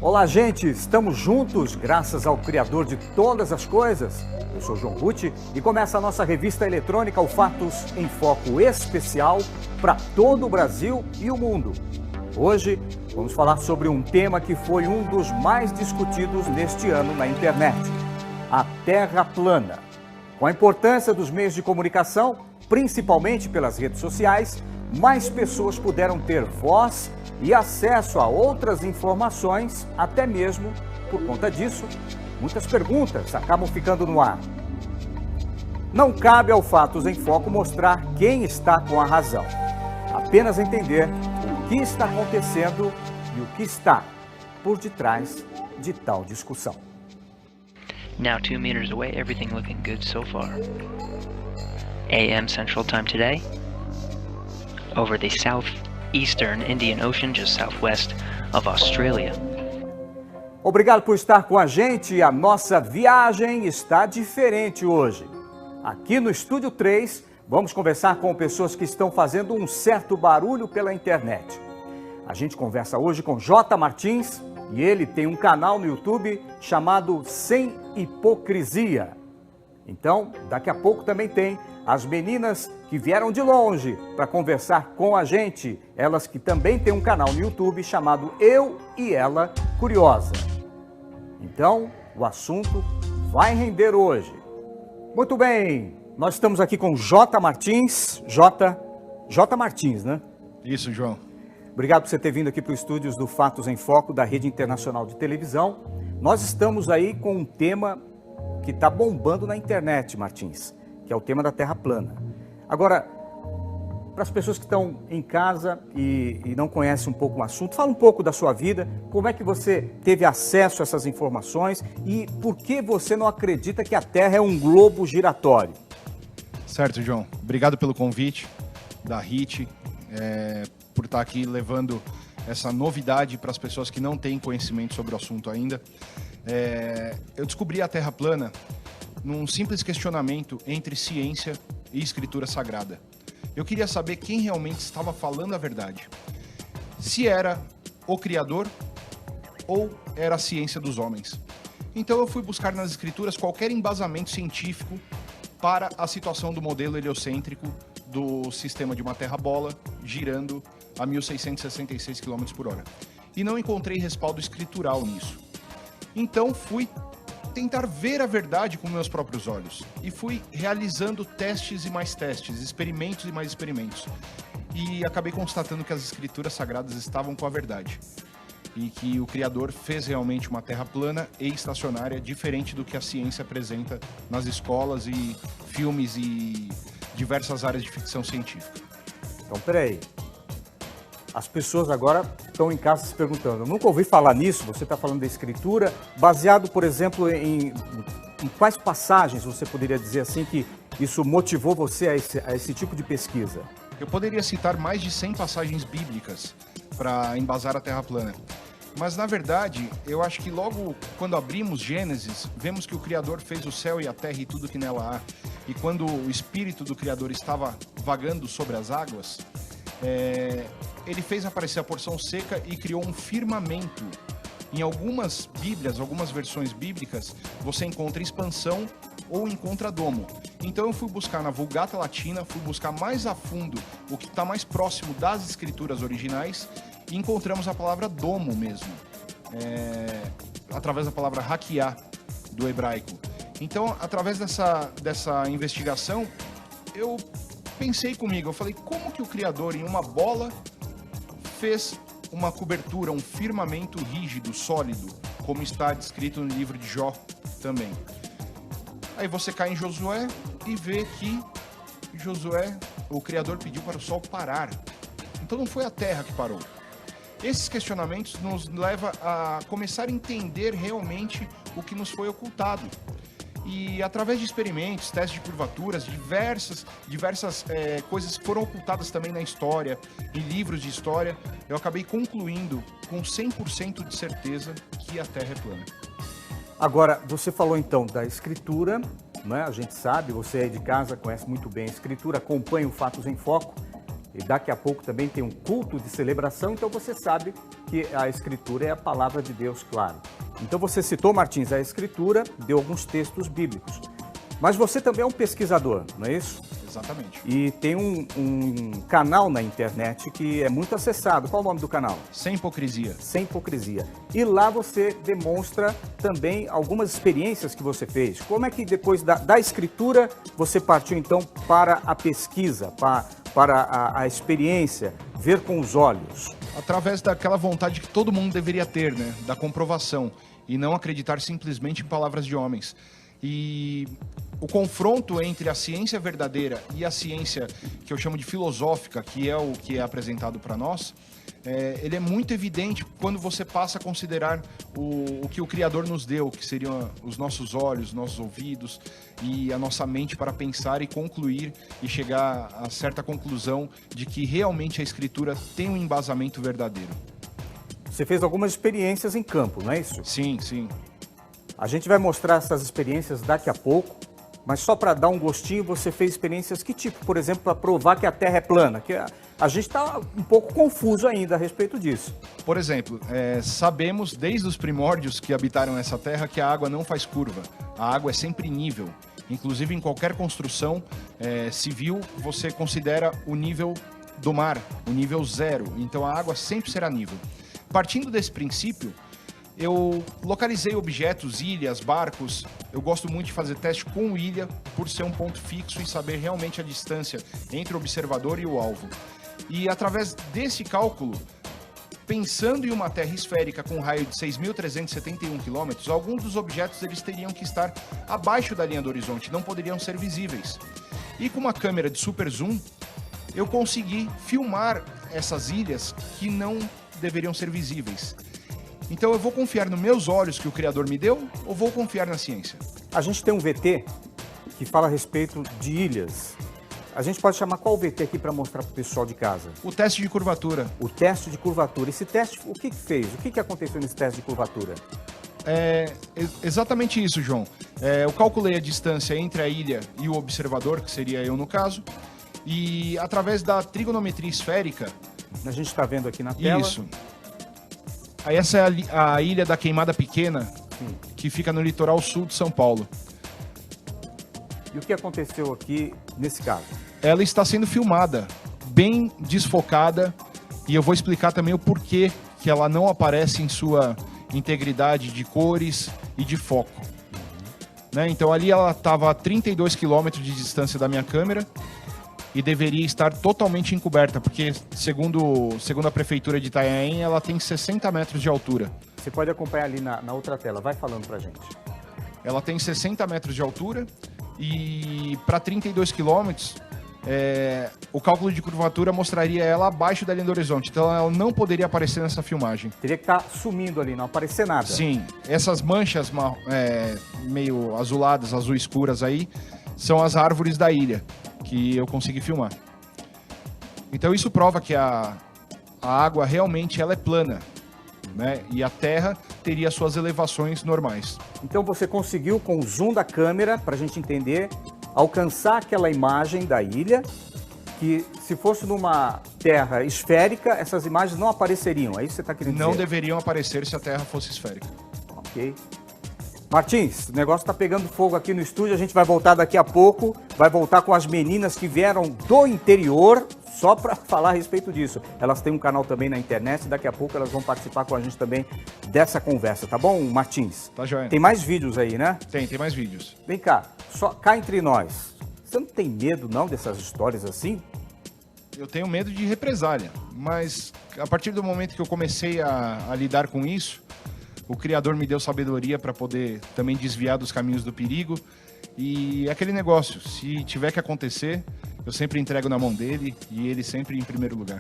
Olá, gente! Estamos juntos graças ao Criador de todas as coisas. Eu sou João Rutti e começa a nossa revista eletrônica, o Fatos em Foco especial para todo o Brasil e o mundo. Hoje vamos falar sobre um tema que foi um dos mais discutidos neste ano na internet: a Terra plana. Com a importância dos meios de comunicação, principalmente pelas redes sociais, mais pessoas puderam ter voz e acesso a outras informações, até mesmo por conta disso, muitas perguntas acabam ficando no ar. Não cabe ao Fatos em Foco mostrar quem está com a razão, apenas entender o que está acontecendo e o que está por detrás de tal discussão. Now 2 meters away, everything looking good so far. AM Central Time today, over the southeastern Indian Ocean, just southwest of Australia. Obrigado por estar com a gente. A nossa viagem está diferente hoje. Aqui no Estúdio 3, vamos conversar com pessoas que estão fazendo um certo barulho pela internet. A gente conversa hoje com J. Martins e ele tem um canal no YouTube chamado Sem Hipocrisia. Então, daqui a pouco também tem as meninas que vieram de longe para conversar com a gente. Elas que também têm um canal no YouTube chamado Eu e Ela Curiosa. Então, o assunto vai render hoje. Muito bem, nós estamos aqui com J. Martins. J. Martins, né? Isso, João. Obrigado por você ter vindo aqui para os estúdios do Fatos em Foco, da Rede Internacional de Televisão. Nós estamos aí com um tema que está bombando na internet, Martins, que é o tema da Terra plana. Agora, para as pessoas que estão em casa e não conhecem um pouco o assunto, fala um pouco da sua vida, como é que você teve acesso a essas informações e por que você não acredita que a Terra é um globo giratório? Certo, João. Obrigado pelo convite da RIT, por estar aqui levando essa novidade para as pessoas que não têm conhecimento sobre o assunto ainda. Eu descobri a Terra plana num simples questionamento entre ciência e escritura sagrada. Eu queria saber quem realmente estava falando a verdade. Se era o Criador ou era a ciência dos homens. Então eu fui buscar nas escrituras qualquer embasamento científico para a situação do modelo heliocêntrico do sistema de uma Terra-bola girando a 1.666 km por hora. E não encontrei respaldo escritural nisso. Então fui tentar ver a verdade com meus próprios olhos. E fui realizando testes e mais testes, experimentos e mais experimentos. E acabei constatando que as escrituras sagradas estavam com a verdade. E que o Criador fez realmente uma Terra plana e estacionária, diferente do que a ciência apresenta nas escolas e filmes e diversas áreas de ficção científica. Então, peraí. As pessoas agora estão em casa se perguntando, eu nunca ouvi falar nisso, você está falando da escritura, baseado, por exemplo, em quais passagens você poderia dizer assim que isso motivou você a esse tipo de pesquisa? Eu poderia citar mais de 100 passagens bíblicas para embasar a Terra plana. Mas, na verdade, eu acho que logo quando abrimos Gênesis, vemos que o Criador fez o céu e a terra e tudo que nela há. E quando o Espírito do Criador estava vagando sobre as águas, ele fez aparecer a porção seca e criou um firmamento. Em algumas Bíblias, algumas versões bíblicas, você encontra expansão ou encontra domo. Então eu fui buscar na Vulgata Latina, fui buscar mais a fundo o que está mais próximo das escrituras originais e encontramos a palavra domo mesmo, através da palavra hakiá do hebraico. Então, através dessa investigação, eu pensei comigo, eu falei, como que o Criador em uma bola fez uma cobertura, um firmamento rígido, sólido, como está descrito no livro de Jó também. Aí você cai em Josué e vê que Josué, o Criador pediu para o sol parar. Então não foi a terra que parou. Esses questionamentos nos levam a começar a entender realmente o que nos foi ocultado. E através de experimentos, testes de curvaturas, diversas coisas que foram ocultadas também na história, em livros de história, eu acabei concluindo com 100% de certeza que a Terra é plana. Agora, você falou então da escritura, né? A gente sabe, você aí de casa conhece muito bem a escritura, acompanha o Fatos em Foco. E daqui a pouco também tem um culto de celebração, então você sabe que a Escritura é a palavra de Deus, claro. Então você citou, Martins, a Escritura, deu alguns textos bíblicos. Mas você também é um pesquisador, não é isso? Exatamente. E tem um canal na internet que é muito acessado. Qual é o nome do canal? Sem Hipocrisia. Sem Hipocrisia. E lá você demonstra também algumas experiências que você fez. Como é que depois da escritura você partiu então para a pesquisa, para a experiência, ver com os olhos? Através daquela vontade que todo mundo deveria ter, né? Da comprovação. E não acreditar simplesmente em palavras de homens. E o confronto entre a ciência verdadeira e a ciência que eu chamo de filosófica, que é o que é apresentado para nós, ele é muito evidente quando você passa a considerar o que o Criador nos deu, que seriam os nossos olhos, nossos ouvidos e a nossa mente para pensar e concluir e chegar a certa conclusão de que realmente a Escritura tem um embasamento verdadeiro. Você fez algumas experiências em campo, não é isso? Sim, sim. A gente vai mostrar essas experiências daqui a pouco, mas só para dar um gostinho, você fez experiências que tipo? Por exemplo, para provar que a Terra é plana, que a gente está um pouco confuso ainda a respeito disso. Por exemplo, sabemos desde os primórdios que habitaram essa Terra que a água não faz curva, a água é sempre nível. Inclusive em qualquer construção civil, você considera o nível do mar, o nível zero, então a água sempre será nível. Partindo desse princípio, eu localizei objetos, ilhas, barcos. Eu gosto muito de fazer teste com ilha, por ser um ponto fixo e saber realmente a distância entre o observador e o alvo. E através desse cálculo, pensando em uma Terra esférica com um raio de 6.371 km, alguns dos objetos eles teriam que estar abaixo da linha do horizonte, não poderiam ser visíveis. E com uma câmera de super zoom, eu consegui filmar essas ilhas que não deveriam ser visíveis. Então eu vou confiar nos meus olhos que o Criador me deu ou vou confiar na ciência? A gente tem um VT que fala a respeito de ilhas. A gente pode chamar qual VT aqui para mostrar para o pessoal de casa? O teste de curvatura. O teste de curvatura. Esse teste, o que fez? O que aconteceu nesse teste de curvatura? É exatamente isso, João. Eu calculei a distância entre a ilha e o observador, que seria eu no caso, e através da trigonometria esférica... A gente está vendo aqui na tela. Isso. Aí essa é a Ilha da Queimada Pequena, que fica no litoral sul de São Paulo. E o que aconteceu aqui nesse caso? Ela está sendo filmada, bem desfocada, e eu vou explicar também o porquê que ela não aparece em sua integridade de cores e de foco. Né? Então ali ela estava a 32 km de distância da minha câmera, e deveria estar totalmente encoberta, porque segundo a prefeitura de Itanhaém, ela tem 60 metros de altura. Você pode acompanhar ali na outra tela, vai falando pra gente. Ela tem 60 metros de altura e para 32 quilômetros, o cálculo de curvatura mostraria ela abaixo da linha do horizonte, então ela não poderia aparecer nessa filmagem. Teria que estar sumindo ali, não aparecer nada. Sim, essas manchas meio azuladas, azul escuras aí, são as árvores da ilha que eu consegui filmar. Então isso prova que a água realmente ela é plana, né? E a Terra teria suas elevações normais. Então você conseguiu, com o zoom da câmera, para a gente entender, alcançar aquela imagem da ilha, que se fosse numa Terra esférica, essas imagens não apareceriam, é isso que você está querendo dizer? Não deveriam aparecer se a Terra fosse esférica. Ok. Martins, o negócio está pegando fogo aqui no estúdio, a gente vai voltar daqui a pouco, vai voltar com as meninas que vieram do interior, só para falar a respeito disso. Elas têm um canal também na internet e daqui a pouco elas vão participar com a gente também dessa conversa, tá bom, Martins? Tá joia. Tem mais vídeos aí, né? Tem mais vídeos. Vem cá, só cá entre nós, você não tem medo não dessas histórias assim? Eu tenho medo de represália, mas a partir do momento que eu comecei a lidar com isso, o Criador me deu sabedoria para poder também desviar dos caminhos do perigo. E é aquele negócio, se tiver que acontecer, eu sempre entrego na mão dele e ele sempre em primeiro lugar.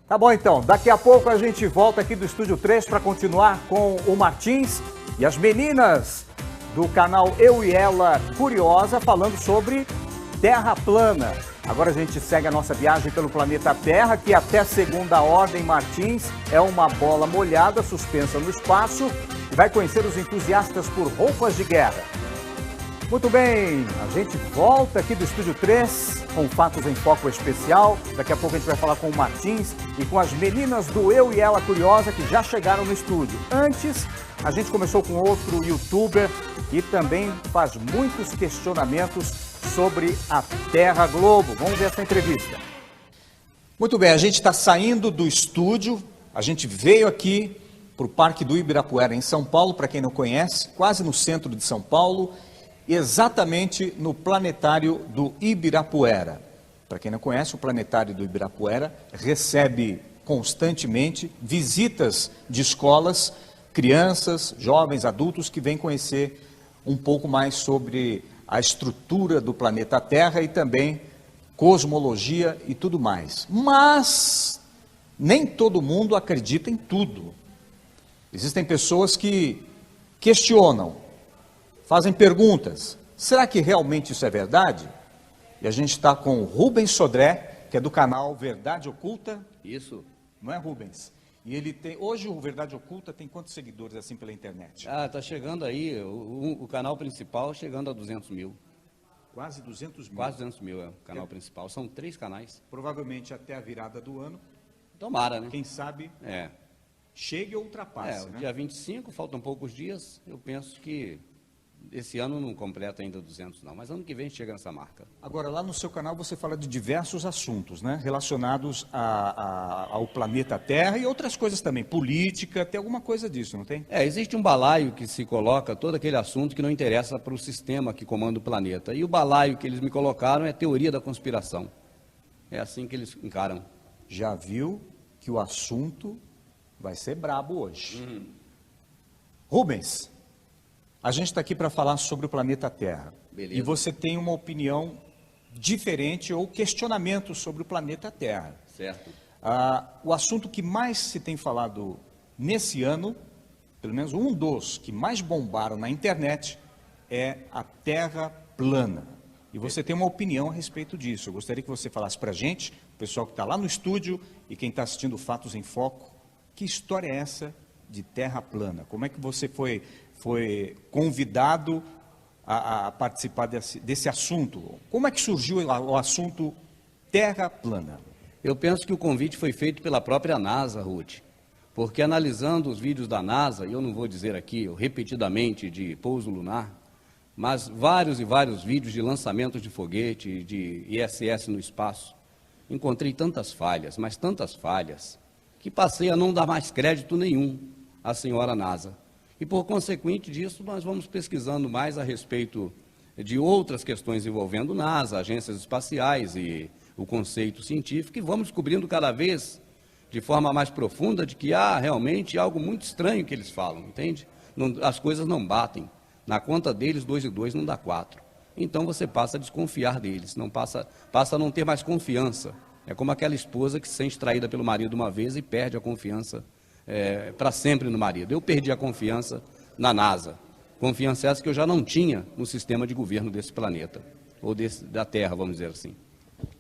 Tá bom então, daqui a pouco a gente volta aqui do Estúdio 3 para continuar com o Martins e as meninas do canal Eu e Ela Curiosa falando sobre Terra plana. Agora a gente segue a nossa viagem pelo planeta Terra, que até segunda ordem, Martins, é uma bola molhada suspensa no espaço e vai conhecer os entusiastas por roupas de guerra. Muito bem, a gente volta aqui do Estúdio 3 com Fatos em Foco Especial. Daqui a pouco a gente vai falar com o Martins e com as meninas do Eu e Ela Curiosa que já chegaram no estúdio. Antes, a gente começou com outro youtuber que também faz muitos questionamentos sobre a Terra Globo. Vamos ver essa entrevista. Muito bem, a gente está saindo do estúdio, a gente veio aqui para o Parque do Ibirapuera, em São Paulo, para quem não conhece, quase no centro de São Paulo, exatamente no planetário do Ibirapuera. Para quem não conhece, o planetário do Ibirapuera recebe constantemente visitas de escolas, crianças, jovens, adultos que vêm conhecer um pouco mais sobre a estrutura do planeta Terra e também cosmologia e tudo mais. Mas nem todo mundo acredita em tudo. Existem pessoas que questionam, fazem perguntas. Será que realmente isso é verdade? E a gente está com o Rubens Sodré, que é do canal Verdade Oculta. Isso. Não é, Rubens? E ele tem, hoje o Verdade Oculta tem quantos seguidores assim pela internet? Tá chegando aí, o canal principal chegando a 200 mil. Quase 200 mil. Quase 200 mil é o canal principal. São 3 canais. Provavelmente até a virada do ano. Tomara, né? Quem sabe chegue ou ultrapasse. O dia 25, faltam poucos dias. Eu penso que esse ano não completa ainda 200 não, mas ano que vem chega nessa marca. Agora, lá no seu canal você fala de diversos assuntos, né? Relacionados ao planeta Terra e outras coisas também, política, tem alguma coisa disso, não tem? Existe um balaio que se coloca todo aquele assunto que não interessa para o sistema que comanda o planeta. E o balaio que eles me colocaram é teoria da conspiração. É assim que eles encaram. Já viu que o assunto vai ser brabo hoje. Rubens, a gente está aqui para falar sobre o planeta Terra. Beleza. E você tem uma opinião diferente ou questionamento sobre o planeta Terra. Certo. O assunto que mais se tem falado nesse ano, pelo menos um dos que mais bombaram na internet, é a Terra plana. E você tem uma opinião a respeito disso. Eu gostaria que você falasse para a gente, o pessoal que está lá no estúdio e quem está assistindo Fatos em Foco, que história é essa de Terra plana? Como é que você foi convidado a participar desse assunto? Como é que surgiu o assunto Terra plana? Eu penso que o convite foi feito pela própria NASA, Ruth, porque analisando os vídeos da NASA, e eu não vou dizer aqui repetidamente de pouso lunar, mas vários e vários vídeos de lançamentos de foguete, de ISS no espaço, encontrei tantas falhas, mas tantas falhas, que passei a não dar mais crédito nenhum à senhora NASA. E por consequente disso, nós vamos pesquisando mais a respeito de outras questões envolvendo NASA, agências espaciais e o conceito científico, e vamos descobrindo cada vez de forma mais profunda de que há realmente algo muito estranho que eles falam, entende? As coisas não batem. Na conta deles, 2 e 2 não dá 4. Então você passa a desconfiar deles, passa a não ter mais confiança. É como aquela esposa que se sente traída pelo marido uma vez e perde a confiança para sempre no marido. Eu perdi a confiança na NASA. Confiança essa que eu já não tinha no sistema de governo desse planeta, ou da Terra, vamos dizer assim.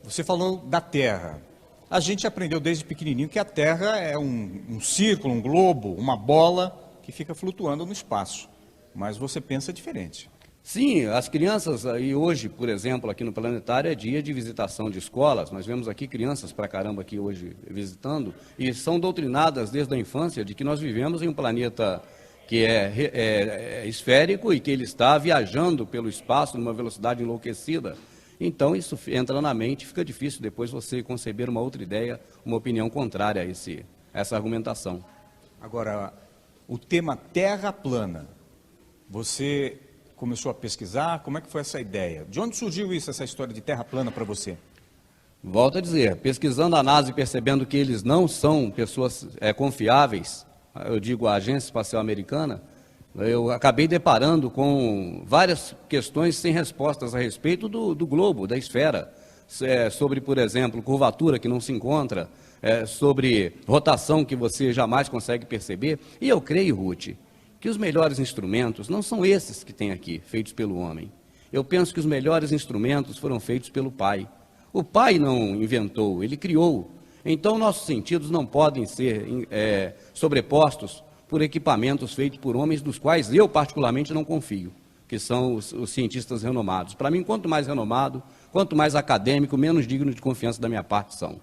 Você falou da Terra. A gente aprendeu desde pequenininho que a Terra é um círculo, um globo, uma bola que fica flutuando no espaço. Mas você pensa diferente. Sim, as crianças, e hoje, por exemplo, aqui no planetário é dia de visitação de escolas, nós vemos aqui crianças pra caramba aqui hoje visitando, e são doutrinadas desde a infância de que nós vivemos em um planeta que é esférico e que ele está viajando pelo espaço numa velocidade enlouquecida. Então isso entra na mente, fica difícil depois você conceber uma outra ideia, uma opinião contrária a essa argumentação. Agora, o tema Terra plana, você começou a pesquisar, como é que foi essa ideia? De onde surgiu isso, essa história de Terra plana para você? Volto a dizer, pesquisando a NASA e percebendo que eles não são pessoas confiáveis, eu digo a Agência Espacial Americana, eu acabei deparando com várias questões sem respostas a respeito do globo, da esfera, sobre, por exemplo, curvatura que não se encontra, sobre rotação que você jamais consegue perceber. E eu creio, Ruth, que os melhores instrumentos não são esses que tem aqui, feitos pelo homem. Eu penso que os melhores instrumentos foram feitos pelo Pai. O Pai não inventou, Ele criou. Então, nossos sentidos não podem ser sobrepostos por equipamentos feitos por homens dos quais eu, particularmente, não confio. que são os cientistas renomados. Para mim, quanto mais renomado, quanto mais acadêmico, menos digno de confiança da minha parte são.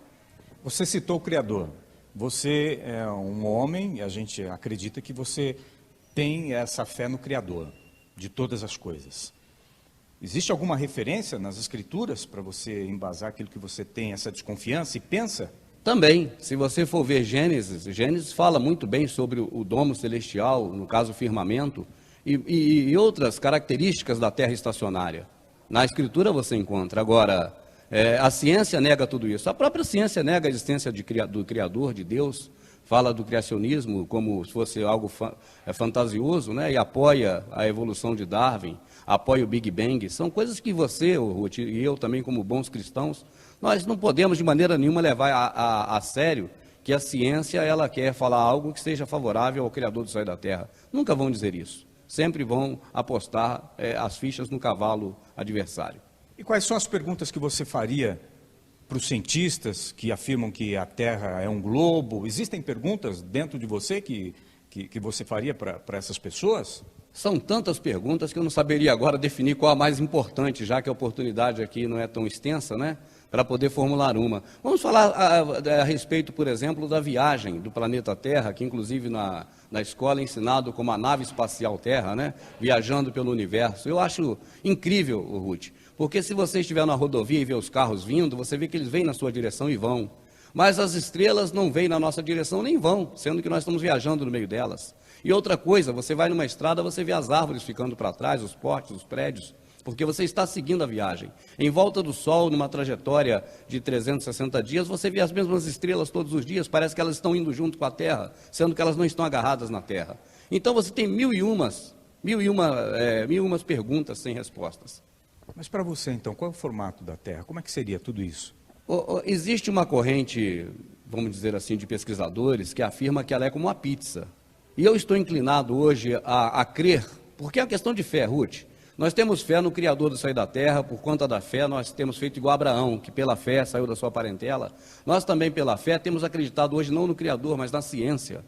Você citou o Criador. Você é um homem e a gente acredita que você tem essa fé no Criador de todas as coisas. Existe alguma referência nas Escrituras para você embasar aquilo que você tem, essa desconfiança e pensa? Também, se você for ver Gênesis fala muito bem sobre o domo celestial, no caso o firmamento, e outras características da terra estacionária. Na Escritura você encontra. Agora, a ciência nega tudo isso. A própria ciência nega a existência do Criador, de Deus, fala do criacionismo como se fosse algo fantasioso, né? E apoia a evolução de Darwin, apoia o Big Bang. São coisas que você, Ruth, e eu também, como bons cristãos, nós não podemos de maneira nenhuma levar a sério que a ciência ela quer falar algo que seja favorável ao Criador do céu e da terra. Nunca vão dizer isso. Sempre vão apostar as fichas no cavalo adversário. E quais são as perguntas que você faria para os cientistas que afirmam que a Terra é um globo? Existem perguntas dentro de você que você faria para essas pessoas? São tantas perguntas que eu não saberia agora definir qual a mais importante, já que a oportunidade aqui não é tão extensa, né? Para poder formular uma. Vamos falar a respeito, por exemplo, da viagem do planeta Terra, que inclusive na escola é ensinado como a nave espacial Terra, né? Viajando pelo universo. Eu acho incrível, Ruth, porque se você estiver na rodovia e vê os carros vindo, você vê que eles vêm na sua direção e vão. Mas as estrelas não vêm na nossa direção nem vão, sendo que nós estamos viajando no meio delas. E outra coisa, você vai numa estrada, você vê as árvores ficando para trás, os postes, os prédios, porque você está seguindo a viagem. Em volta do Sol, numa trajetória de 360 dias, você vê as mesmas estrelas todos os dias, parece que elas estão indo junto com a Terra, sendo que elas não estão agarradas na Terra. Então você tem mil e umas perguntas sem respostas. Mas para você, então, qual é o formato da Terra? Como é que seria tudo isso? Existe uma corrente, vamos dizer assim, de pesquisadores que afirma que ela é como uma pizza. E eu estou inclinado hoje a crer, porque é uma questão de fé, Ruth. Nós temos fé no Criador do céu e da terra, por conta da fé nós temos feito igual a Abraão, que pela fé saiu da sua parentela. Nós também pela fé temos acreditado hoje não no Criador, mas na ciência.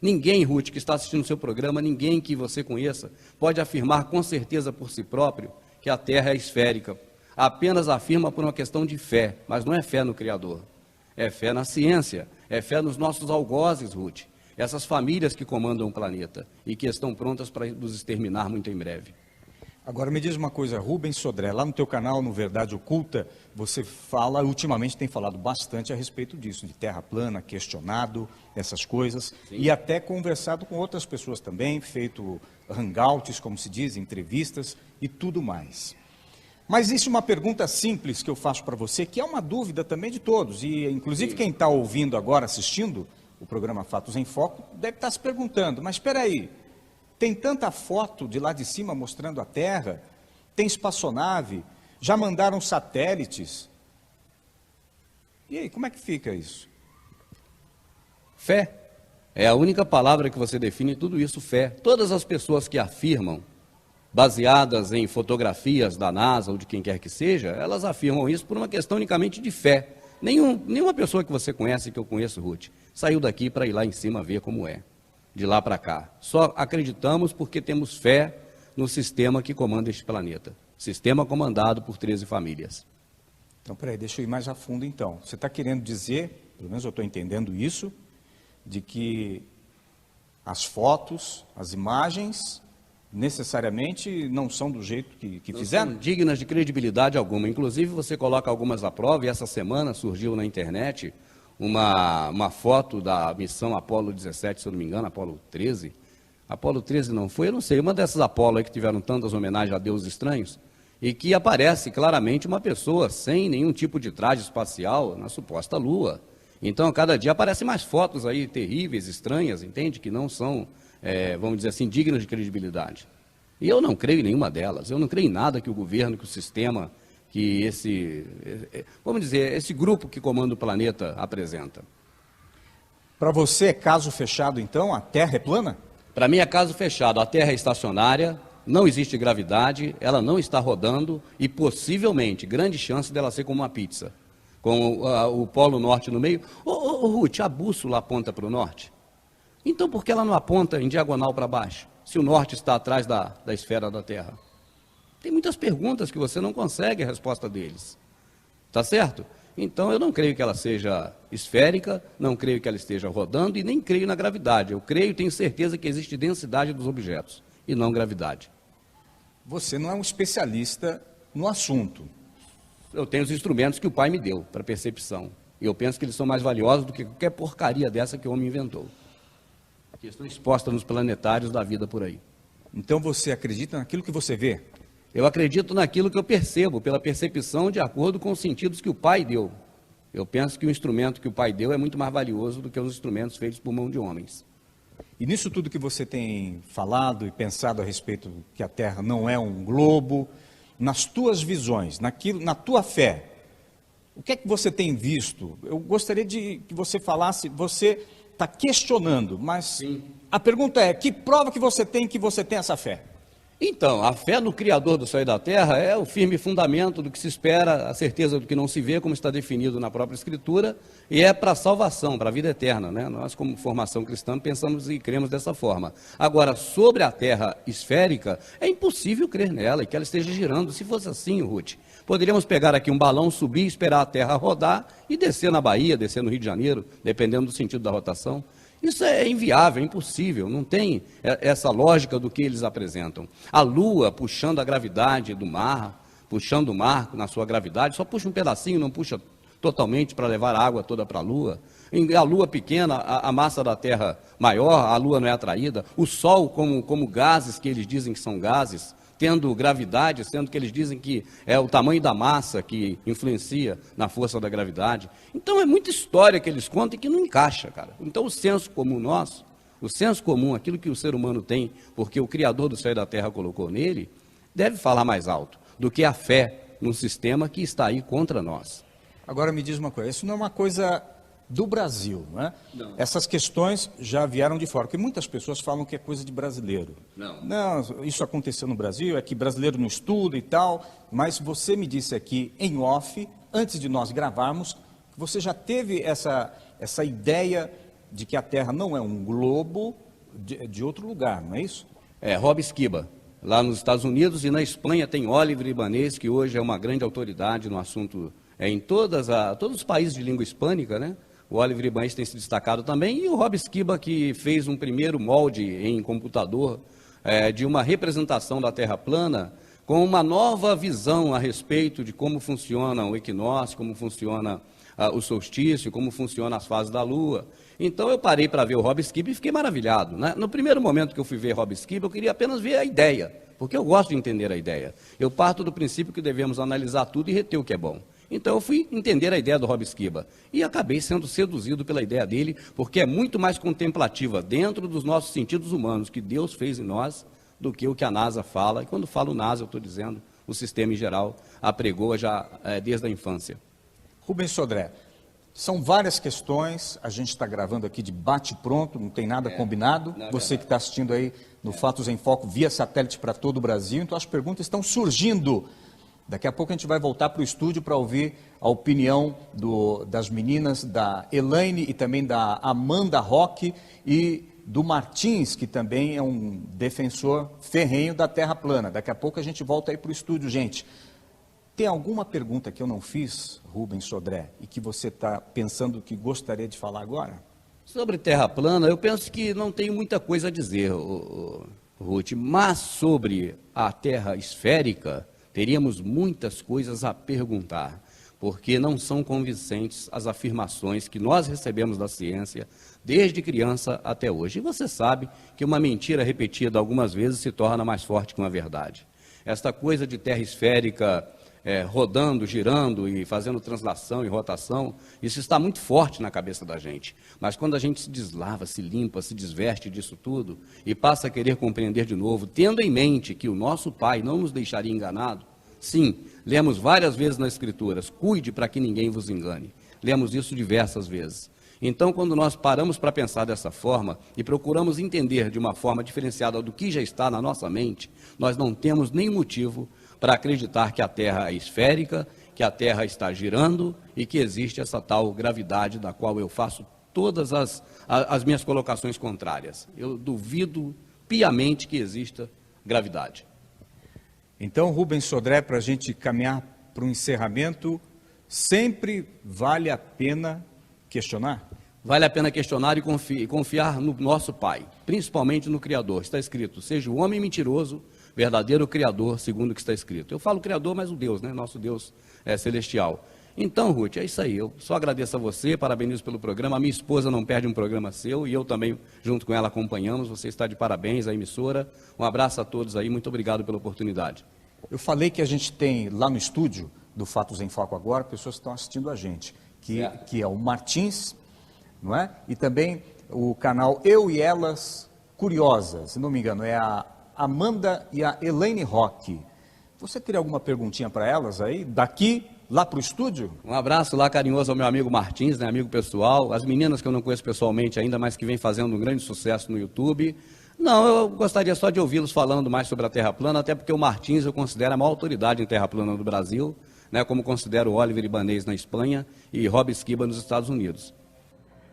Ninguém, Ruth, que está assistindo o seu programa, ninguém que você conheça, pode afirmar com certeza por si próprio que a terra é esférica. Apenas afirma por uma questão de fé, mas não é fé no Criador. É fé na ciência, é fé nos nossos algozes, Ruth. Essas famílias que comandam o planeta e que estão prontas para nos exterminar muito em breve. Agora me diz uma coisa, Rubens Sodré, lá no teu canal, no Verdade Oculta, você fala, ultimamente tem falado bastante a respeito disso, de terra plana, questionado, essas coisas, sim, e até conversado com outras pessoas também, feito hangouts, como se diz, entrevistas e tudo mais. Mas existe uma pergunta simples que eu faço para você, que é uma dúvida também de todos, e inclusive sim, quem está ouvindo agora, assistindo o programa Fatos em Foco, deve estar se perguntando, mas espera aí, tem tanta foto de lá de cima mostrando a Terra, tem espaçonave, já mandaram satélites. E aí, como é que fica isso? Fé. É a única palavra que você define tudo isso, fé. Todas as pessoas que afirmam, baseadas em fotografias da NASA ou de quem quer que seja, elas afirmam isso por uma questão unicamente de fé. Nenhuma pessoa que você conhece, que eu conheço, Ruth, saiu daqui para ir lá em cima ver como é. De lá para cá. Só acreditamos porque temos fé no sistema que comanda este planeta. Sistema comandado por 13 famílias. Então, peraí, deixa eu ir mais a fundo então. Você está querendo dizer, pelo menos eu estou entendendo isso, de que as fotos, as imagens, necessariamente não são do jeito que fizeram? Não são dignas de credibilidade alguma. Inclusive, você coloca algumas à prova, e essa semana surgiu na internet uma foto da missão Apolo 17, se eu não me engano, Apolo 13. Apolo 13 não foi, eu não sei, uma dessas Apolo aí que tiveram tantas homenagens a deuses estranhos, e que aparece claramente uma pessoa sem nenhum tipo de traje espacial na suposta Lua. Então, a cada dia aparecem mais fotos aí terríveis, estranhas, entende? Que não são, vamos dizer assim, dignas de credibilidade. E eu não creio em nenhuma delas, eu não creio em nada que o governo, que o sistema, que esse grupo que comanda o planeta apresenta. Para você é caso fechado, então? A Terra é plana? Para mim é caso fechado. A Terra é estacionária, não existe gravidade, ela não está rodando e possivelmente, grande chance dela ser como uma pizza, com o Polo Norte no meio. Ruth, a bússola aponta para o norte? Então por que ela não aponta em diagonal para baixo, se o norte está atrás da esfera da Terra? Tem muitas perguntas que você não consegue a resposta deles. Tá certo? Então, eu não creio que ela seja esférica, não creio que ela esteja rodando e nem creio na gravidade. Eu creio e tenho certeza que existe densidade dos objetos e não gravidade. Você não é um especialista no assunto. Eu tenho os instrumentos que o Pai me deu para percepção. E eu penso que eles são mais valiosos do que qualquer porcaria dessa que o homem inventou. Que estão expostas nos planetários da vida por aí. Então você acredita naquilo que você vê? Eu acredito naquilo que eu percebo, pela percepção de acordo com os sentidos que o Pai deu. Eu penso que o instrumento que o Pai deu é muito mais valioso do que os instrumentos feitos por mão de homens. E nisso tudo que você tem falado e pensado a respeito que a Terra não é um globo, nas tuas visões, na tua fé, o que é que você tem visto? Eu gostaria de que você falasse, você está questionando, mas sim, a pergunta é, que prova que você tem essa fé? Então, a fé no Criador do céu e da terra é o firme fundamento do que se espera, a certeza do que não se vê, como está definido na própria Escritura, e é para a salvação, para a vida eterna, né? Nós, como formação cristã, pensamos e cremos dessa forma. Agora, sobre a terra esférica, é impossível crer nela e que ela esteja girando. Se fosse assim, Ruth, poderíamos pegar aqui um balão, subir, esperar a terra rodar e descer na Bahia, descer no Rio de Janeiro, dependendo do sentido da rotação. Isso é inviável, é impossível, não tem essa lógica do que eles apresentam. A Lua puxando a gravidade do mar, puxando o mar na sua gravidade, só puxa um pedacinho, não puxa totalmente para levar a água toda para a Lua. A Lua pequena, a massa da Terra maior, a Lua não é atraída. O Sol como gases que eles dizem que são gases, tendo gravidade, sendo que eles dizem que é o tamanho da massa que influencia na força da gravidade. Então é muita história que eles contam e que não encaixa, cara. Então o senso comum nosso, o senso comum, aquilo que o ser humano tem, porque o Criador do céu e da terra colocou nele, deve falar mais alto do que a fé num sistema que está aí contra nós. Agora me diz uma coisa, isso não é uma coisa do Brasil, né? Não. Essas questões já vieram de fora, porque muitas pessoas falam que é coisa de brasileiro. Não, isso aconteceu no Brasil, é que brasileiro não estuda e tal, mas você me disse aqui em off, antes de nós gravarmos, que você já teve essa ideia de que a Terra não é um globo de outro lugar, não é isso? É, Rob Skiba, lá nos Estados Unidos, e na Espanha tem Oliver Ibanez, que hoje é uma grande autoridade no assunto, em todos os países de língua hispânica, né? O Oliver Ibanez tem se destacado também, e o Rob Skiba, que fez um primeiro molde em computador de uma representação da Terra plana, com uma nova visão a respeito de como funciona o equinócio, como funciona o solstício, como funcionam as fases da Lua. Então eu parei para ver o Rob Skiba e fiquei maravilhado, né? No primeiro momento que eu fui ver Rob Skiba, eu queria apenas ver a ideia, porque eu gosto de entender a ideia. Eu parto do princípio que devemos analisar tudo e reter o que é bom. Então eu fui entender a ideia do Rob Skiba e acabei sendo seduzido pela ideia dele, porque é muito mais contemplativa dentro dos nossos sentidos humanos que Deus fez em nós do que o que a NASA fala. E quando falo NASA, eu estou dizendo o sistema em geral apregoa já desde a infância. Rubens Sodré, são várias questões, a gente está gravando aqui de bate-pronto, não tem nada combinado. Você que está assistindo aí no Fatos em Foco via satélite para todo o Brasil, então as perguntas estão surgindo. Daqui a pouco a gente vai voltar para o estúdio para ouvir a opinião das meninas, da Elaine e também da Amanda Roque e do Martins, que também é um defensor ferrenho da Terra plana. Daqui a pouco a gente volta aí para o estúdio, gente. Tem alguma pergunta que eu não fiz, Rubens Sodré, e que você está pensando que gostaria de falar agora? Sobre Terra plana, eu penso que não tenho muita coisa a dizer, Ruth, mas sobre a Terra esférica, teríamos muitas coisas a perguntar, porque não são convincentes as afirmações que nós recebemos da ciência desde criança até hoje. E você sabe que uma mentira repetida algumas vezes se torna mais forte que uma verdade. Esta coisa de terra esférica rodando, girando e fazendo translação e rotação, isso está muito forte na cabeça da gente. Mas quando a gente se deslava, se limpa, se desveste disso tudo e passa a querer compreender de novo, tendo em mente que o nosso Pai não nos deixaria enganado, sim, lemos várias vezes nas Escrituras, cuide para que ninguém vos engane. Lemos isso diversas vezes. Então, quando nós paramos para pensar dessa forma e procuramos entender de uma forma diferenciada do que já está na nossa mente, nós não temos nenhum motivo para acreditar que a Terra é esférica, que a Terra está girando e que existe essa tal gravidade da qual eu faço todas as minhas colocações contrárias. Eu duvido piamente que exista gravidade. Então, Rubens Sodré, para a gente caminhar para um encerramento, sempre vale a pena questionar? Vale a pena questionar e confiar no nosso Pai, principalmente no Criador. Está escrito, seja o homem mentiroso, verdadeiro Criador, segundo o que está escrito. Eu falo Criador, mas o Deus, né? Nosso Deus é celestial. Então, Ruth, é isso aí. Eu só agradeço a você, parabenizo pelo programa. A minha esposa não perde um programa seu e eu também, junto com ela, acompanhamos. Você está de parabéns, a emissora. Um abraço a todos aí, muito obrigado pela oportunidade. Eu falei que a gente tem lá no estúdio do Fatos em Foco agora, pessoas que estão assistindo a gente, que é o Martins, não é? E também o canal Eu e Elas Curiosas, se não me engano, é a Amanda e a Elaine Roque. Você teria alguma perguntinha para elas aí, daqui lá para o estúdio? Um abraço lá carinhoso ao meu amigo Martins, né, amigo pessoal, as meninas que eu não conheço pessoalmente ainda, mas que vem fazendo um grande sucesso no YouTube. Não, eu gostaria só de ouvi-los falando mais sobre a Terra plana, até porque o Martins eu considero a maior autoridade em Terra plana do Brasil, né, como considero o Oliver Ibanez na Espanha e Rob Esquiba nos Estados Unidos.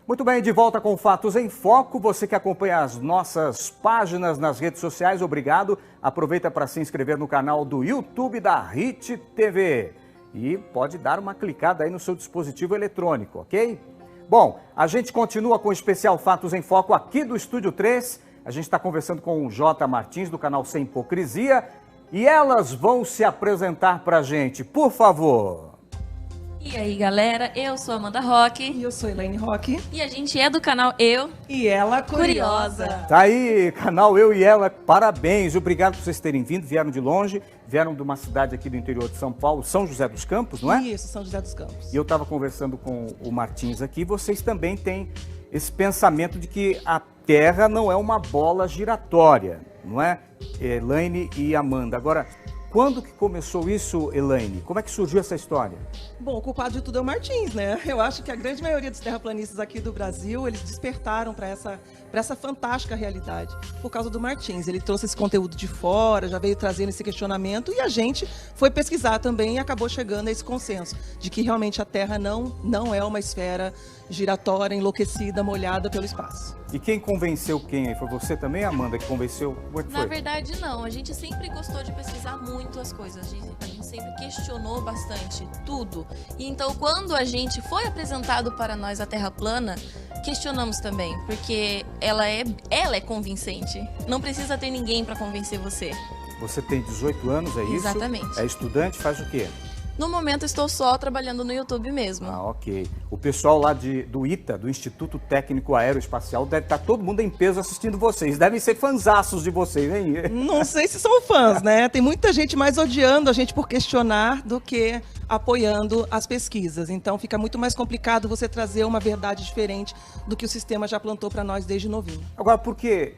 Muito bem, de volta com Fatos em Foco. Você que acompanha as nossas páginas nas redes sociais, obrigado. Aproveita para se inscrever no canal do YouTube da HIT TV. E pode dar uma clicada aí no seu dispositivo eletrônico, ok? Bom, a gente continua com o especial Fatos em Foco aqui do Estúdio 3. A gente está conversando com o J. Martins, do canal Sem Hipocrisia. E elas vão se apresentar para a gente, por favor. E aí, galera, eu sou Amanda Roque. E eu sou Elaine Roque. E a gente é do canal Eu E Ela Curiosa. Tá aí, canal Eu e Ela, parabéns, obrigado por vocês terem vindo, vieram de longe, vieram de uma cidade aqui do interior de São Paulo, São José dos Campos, não é? Isso, São José dos Campos. E eu estava conversando com o Martins aqui, vocês também têm esse pensamento de que a Terra não é uma bola giratória, não é? Elaine e Amanda. Agora, quando que começou isso, Elaine? Como é que surgiu essa história? Bom, o culpado de tudo é o Martins, né? Eu acho que a grande maioria dos terraplanistas aqui do Brasil, eles despertaram para essa fantástica realidade por causa do Martins. Ele trouxe esse conteúdo de fora, já veio trazendo esse questionamento e a gente foi pesquisar também e acabou chegando a esse consenso de que realmente a Terra não é uma esfera giratória, enlouquecida, molhada pelo espaço. E quem convenceu quem aí? Foi você também, Amanda, que convenceu? Como é que foi? Na verdade, não. A gente sempre gostou de pesquisar muito as coisas. A gente sempre questionou bastante tudo. E então, quando a gente foi apresentado para nós a Terra plana, questionamos também, porque ela é convincente. Não precisa ter ninguém para convencer você. Você tem 18 anos, é isso? Exatamente. É estudante, faz o quê? No momento, estou só trabalhando no YouTube mesmo. Ah, ok. O pessoal lá do ITA, do Instituto Técnico Aeroespacial, deve estar todo mundo em peso assistindo vocês. Devem ser fanzaços de vocês, hein? Não sei se são fãs, né? Tem muita gente mais odiando a gente por questionar do que apoiando as pesquisas. Então fica muito mais complicado você trazer uma verdade diferente do que o sistema já plantou para nós desde novinho. Agora, por que,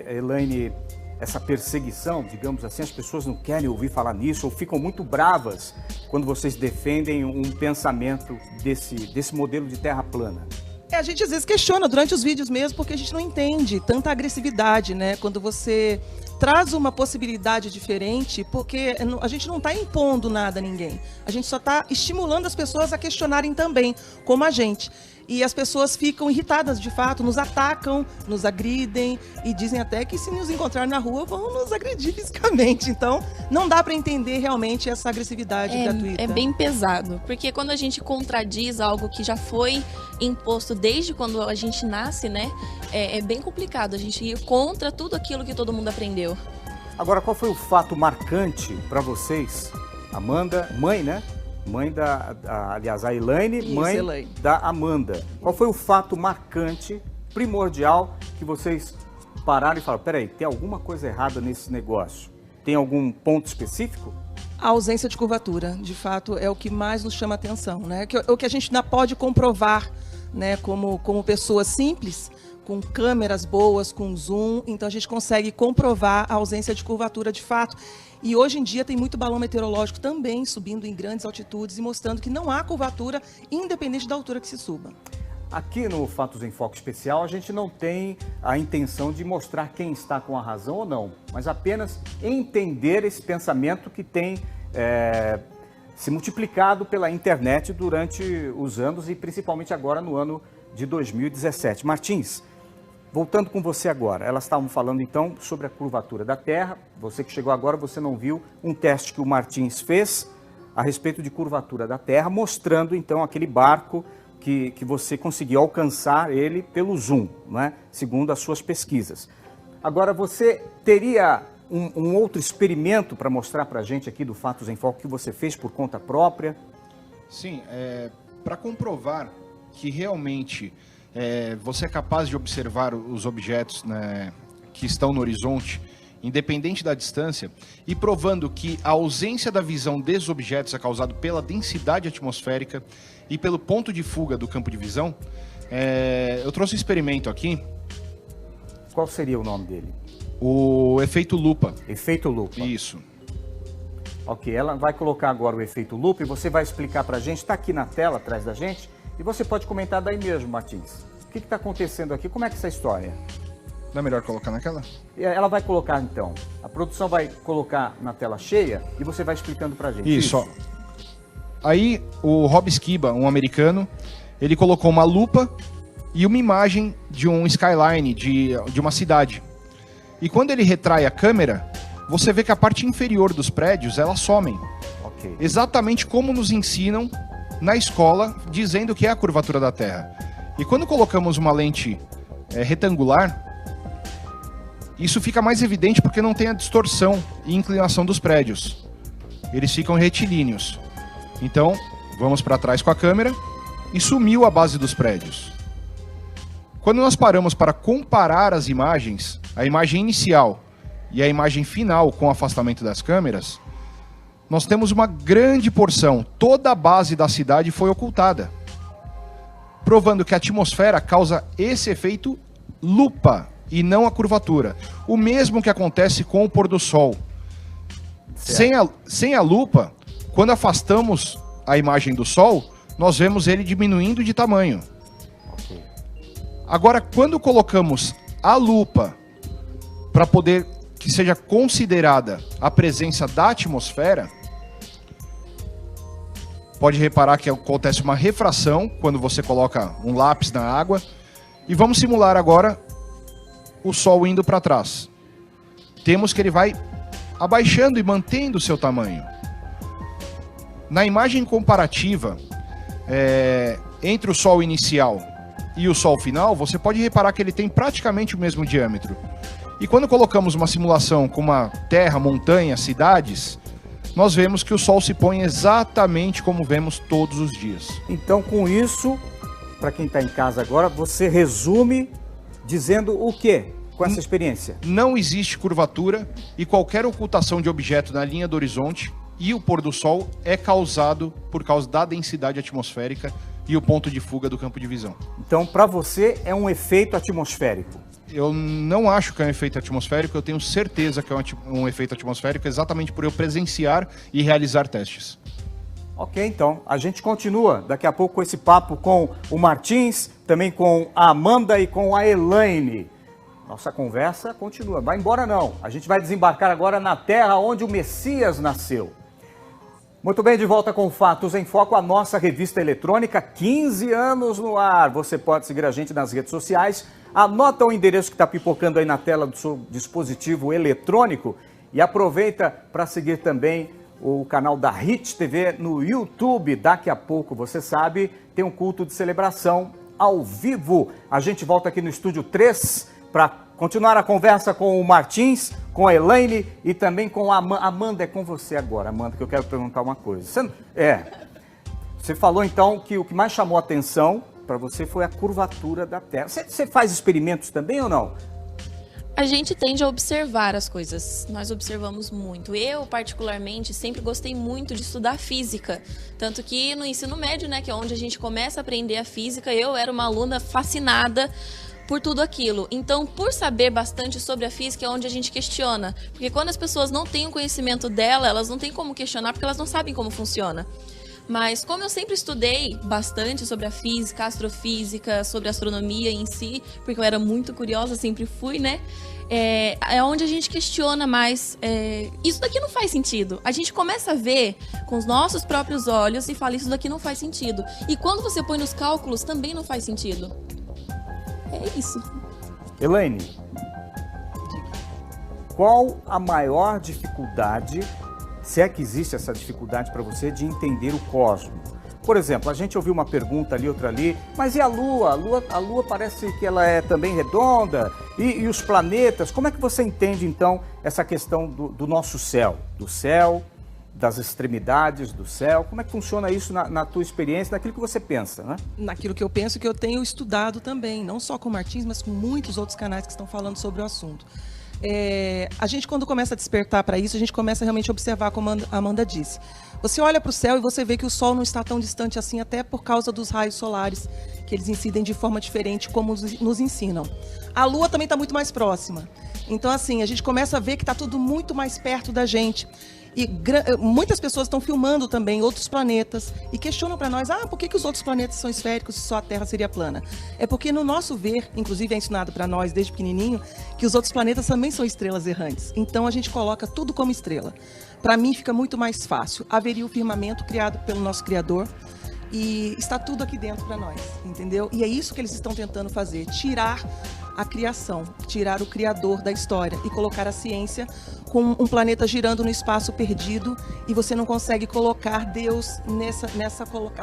Elaine, essa perseguição, digamos assim, as pessoas não querem ouvir falar nisso ou ficam muito bravas quando vocês defendem um pensamento desse modelo de terra plana? A gente às vezes questiona durante os vídeos mesmo porque a gente não entende tanta agressividade, né? Quando você traz uma possibilidade diferente, porque a gente não está impondo nada a ninguém. A gente só está estimulando as pessoas a questionarem também, como a gente. E as pessoas ficam irritadas, de fato, nos atacam, nos agridem e dizem até que se nos encontrar na rua vão nos agredir fisicamente. Então, não dá para entender realmente essa agressividade gratuita. É bem pesado, porque quando a gente contradiz algo que já foi imposto desde quando a gente nasce, né? É bem complicado a gente ir contra tudo aquilo que todo mundo aprendeu. Agora, qual foi o fato marcante para vocês? Amanda, mãe, né? Mãe aliás, a Elaine, Isso, mãe Elaine. da Amanda. Qual foi o fato marcante, primordial, que vocês pararam e falaram, peraí, tem alguma coisa errada nesse negócio? Tem algum ponto específico? A ausência de curvatura, de fato, é o que mais nos chama a atenção, né? O que a gente ainda pode comprovar, né, como pessoas simples, com câmeras boas, com zoom, então a gente consegue comprovar a ausência de curvatura de fato. E hoje em dia tem muito balão meteorológico também subindo em grandes altitudes e mostrando que não há curvatura, independente da altura que se suba. Aqui no Fatos em Foco Especial, a gente não tem a intenção de mostrar quem está com a razão ou não, mas apenas entender esse pensamento que tem se multiplicado pela internet durante os anos e principalmente agora no ano de 2017. Martins, voltando com você agora, elas estavam falando então sobre a curvatura da Terra. Você que chegou agora, você não viu um teste que o Martins fez a respeito de curvatura da Terra, mostrando então aquele barco que você conseguiu alcançar ele pelo zoom, né? Segundo as suas pesquisas. Agora, você teria um outro experimento para mostrar para a gente aqui do Fatos em Foco que você fez por conta própria? Sim, para comprovar que realmente você é capaz de observar os objetos, né, que estão no horizonte, independente da distância, e provando que a ausência da visão desses objetos é causada pela densidade atmosférica e pelo ponto de fuga do campo de visão, eu trouxe um experimento aqui. Qual seria o nome dele? O efeito lupa. Efeito lupa. Isso. Ok, ela vai colocar agora o efeito lupa e você vai explicar para a gente, está aqui na tela atrás da gente, e você pode comentar daí mesmo, Martins. O que está acontecendo aqui? Como é que é essa história? Não é melhor colocar naquela? Ela vai colocar então, a produção vai colocar na tela cheia e você vai explicando pra gente. Isso. Ó. Aí o Rob Skiba, um americano, ele colocou uma lupa e uma imagem de um skyline, de uma cidade. E quando ele retrai a câmera, você vê que a parte inferior dos prédios, elas somem. Ok. Exatamente como nos ensinam na escola, dizendo que é a curvatura da Terra. E quando colocamos uma lente retangular, isso fica mais evidente porque não tem a distorção e inclinação dos prédios. Eles ficam retilíneos. Então, vamos para trás com a câmera e sumiu a base dos prédios. Quando nós paramos para comparar as imagens, a imagem inicial e a imagem final com o afastamento das câmeras, nós temos uma grande porção, toda a base da cidade foi ocultada, provando que a atmosfera causa esse efeito lupa e não a curvatura. O mesmo que acontece com o pôr do sol. Sem a lupa, quando afastamos a imagem do sol, nós vemos ele diminuindo de tamanho. Ok. Agora, quando colocamos a lupa para poder que seja considerada a presença da atmosfera, pode reparar que acontece uma refração quando você coloca um lápis na água. E vamos simular agora o Sol indo para trás. Temos que ele vai abaixando e mantendo o seu tamanho. Na imagem comparativa entre o Sol inicial e o Sol final, você pode reparar que ele tem praticamente o mesmo diâmetro. E quando colocamos uma simulação com uma terra, montanha, cidades, nós vemos que o Sol se põe exatamente como vemos todos os dias. Então, com isso, para quem está em casa agora, você resume dizendo o quê com essa experiência? Não existe curvatura e qualquer ocultação de objeto na linha do horizonte e o pôr do sol é causado por causa da densidade atmosférica e o ponto de fuga do campo de visão. Então, para você, é um efeito atmosférico? Eu não acho que é um efeito atmosférico, eu tenho certeza que é um efeito atmosférico exatamente por eu presenciar e realizar testes. Ok, então, a gente continua daqui a pouco com esse papo com o Martins, também com a Amanda e com a Elaine. Nossa conversa continua, vai embora não. A gente vai desembarcar agora na terra onde o Messias nasceu. Muito bem, de volta com Fatos em Foco, a nossa revista eletrônica, 15 anos no ar. Você pode seguir a gente nas redes sociais, anota o endereço que está pipocando aí na tela do seu dispositivo eletrônico e aproveita para seguir também o canal da Hit TV no YouTube. Daqui a pouco, você sabe, tem um culto de celebração ao vivo. A gente volta aqui no Estúdio 3 para continuar a conversa com o Martins, com a Elaine e também com a Amanda. É com você agora, Amanda, que eu quero perguntar uma coisa. Você falou então que o que mais chamou a atenção para você foi a curvatura da Terra. Você faz experimentos também ou não? A gente tende a observar as coisas, nós observamos muito. Eu, particularmente, sempre gostei muito de estudar física. Tanto que no ensino médio, né, que é onde a gente começa a aprender a física, eu era uma aluna fascinada por tudo aquilo. Então, por saber bastante sobre a física, é onde a gente questiona. Porque quando as pessoas não têm o conhecimento dela, elas não têm como questionar, porque elas não sabem como funciona. Mas como eu sempre estudei bastante sobre a física, astrofísica, sobre a astronomia em si, porque eu era muito curiosa, sempre fui, né? É onde a gente questiona mais. Isso daqui não faz sentido. A gente começa a ver com os nossos próprios olhos e fala, isso daqui não faz sentido. E quando você põe nos cálculos, também não faz sentido. É isso. Elaine, qual a maior dificuldade, se é que existe essa dificuldade para você, de entender o cosmos? Por exemplo, a gente ouviu uma pergunta ali, outra ali, mas e a Lua? A Lua parece que ela é também redonda. E os planetas? Como é que você entende, então, essa questão do nosso céu? Do céu, das extremidades do céu? Como é que funciona isso na tua experiência, naquilo que você pensa, né? Naquilo que eu penso, que eu tenho estudado também, não só com o Martins, mas com muitos outros canais que estão falando sobre o assunto. A gente, quando começa a despertar para isso, a gente começa realmente a observar, como a Amanda disse. Você olha para o céu e você vê que o Sol não está tão distante assim, até por causa dos raios solares, que eles incidem de forma diferente, como nos ensinam. A Lua também está muito mais próxima. Então, assim, a gente começa a ver que está tudo muito mais perto da gente. E muitas pessoas estão filmando também outros planetas e questionam para nós, por que os outros planetas são esféricos se só a Terra seria plana? É porque no nosso ver, inclusive é ensinado para nós desde pequenininho, que os outros planetas também são estrelas errantes. Então a gente coloca tudo como estrela. Para mim fica muito mais fácil. Haveria o firmamento criado pelo nosso Criador e está tudo aqui dentro para nós, entendeu? E é isso que eles estão tentando fazer, tirar a criação, tirar o Criador da história e colocar a ciência com um planeta girando no espaço perdido e você não consegue colocar Deus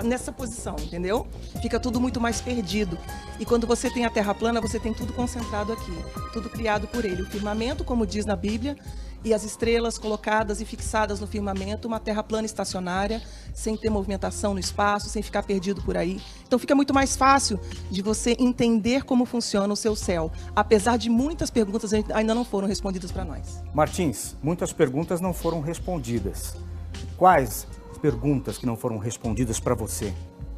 nessa posição, entendeu? Fica tudo muito mais perdido. E quando você tem a Terra plana, você tem tudo concentrado aqui, tudo criado por Ele. O firmamento, como diz na Bíblia, e as estrelas colocadas e fixadas no firmamento, uma Terra plana estacionária, sem ter movimentação no espaço, sem ficar perdido por aí. Então fica muito mais fácil de você entender como funciona o seu céu, apesar de muitas perguntas ainda não foram respondidas para nós. Martins, muitas perguntas não foram respondidas. Quais perguntas que não foram respondidas para você?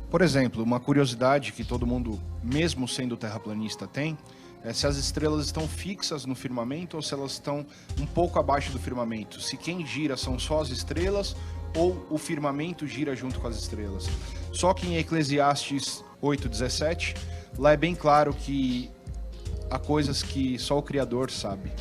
Por exemplo, uma curiosidade que todo mundo, mesmo sendo terraplanista, tem, é se as estrelas estão fixas no firmamento ou se elas estão um pouco abaixo do firmamento. Se quem gira são só as estrelas ou o firmamento gira junto com as estrelas. Só que em Eclesiastes 8:17, lá é bem claro que há coisas que só o Criador sabe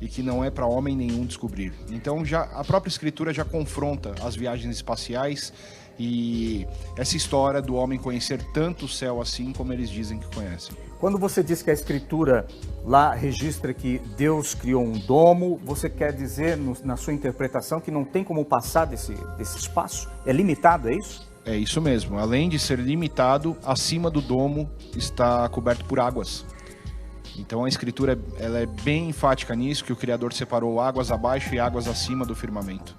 e que não é para homem nenhum descobrir. Então a própria Escritura já confronta as viagens espaciais e essa história do homem conhecer tanto o céu assim como eles dizem que conhecem. Quando você diz que a Escritura lá registra que Deus criou um domo, você quer dizer, na sua interpretação, que não tem como passar desse espaço? É limitado, é isso? É isso mesmo. Além de ser limitado, acima do domo está coberto por águas. Então a Escritura ela é bem enfática nisso, que o Criador separou águas abaixo e águas acima do firmamento.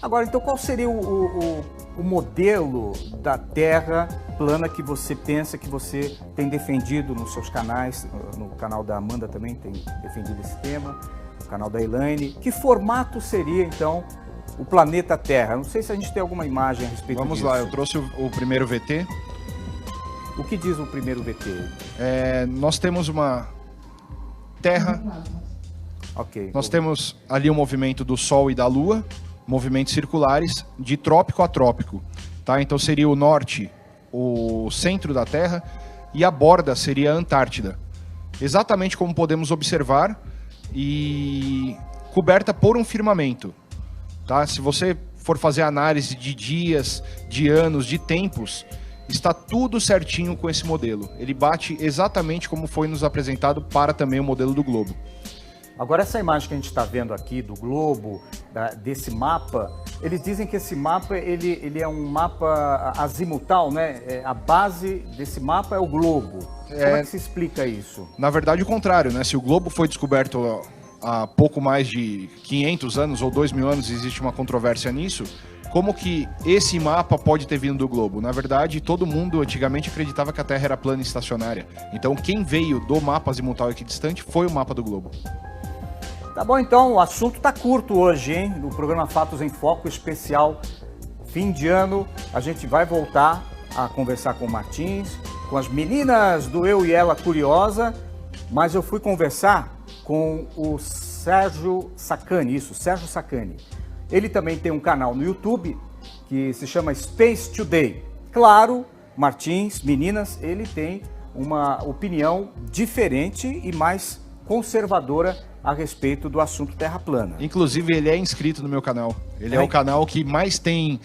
Agora, então, qual seria o modelo da Terra plana que você pensa, que você tem defendido nos seus canais, no canal da Amanda também tem defendido esse tema, no canal da Elaine? Que formato seria, então, o planeta Terra? Não sei se a gente tem alguma imagem a respeito disso. Vamos lá, eu trouxe o primeiro VT. O que diz o primeiro VT? Nós temos uma Terra. Ok. Nós temos ali o movimento do Sol e da Lua, movimentos circulares de trópico a trópico, tá? Então seria o norte, o centro da Terra, e a borda seria a Antártida. Exatamente como podemos observar, e coberta por um firmamento, tá? Se você for fazer análise de dias, de anos, de tempos, está tudo certinho com esse modelo. Ele bate exatamente como foi nos apresentado para também o modelo do globo. Agora, essa imagem que a gente está vendo aqui do globo, desse mapa, eles dizem que esse mapa ele é um mapa azimutal, né? A base desse mapa é o globo. Como é que se explica isso? Na verdade, o contrário, né? Se o globo foi descoberto há pouco mais de 500 anos ou 2.000 anos, existe uma controvérsia nisso, como que esse mapa pode ter vindo do globo? Na verdade, todo mundo antigamente acreditava que a Terra era plana e estacionária. Então, quem veio do mapa azimutal equidistante foi o mapa do globo. Tá bom, então, o assunto tá curto hoje, hein? No programa Fatos em Foco especial fim de ano, a gente vai voltar a conversar com o Martins, com as meninas do Eu e Ela Curiosa, mas eu fui conversar com o Sérgio Sacani, Sérgio Sacani. Ele também tem um canal no YouTube que se chama Space Today. Claro, Martins, meninas, ele tem uma opinião diferente e mais conservadora a respeito do assunto Terra plana. Inclusive, ele é inscrito no meu canal. Ele é o canal que mais tem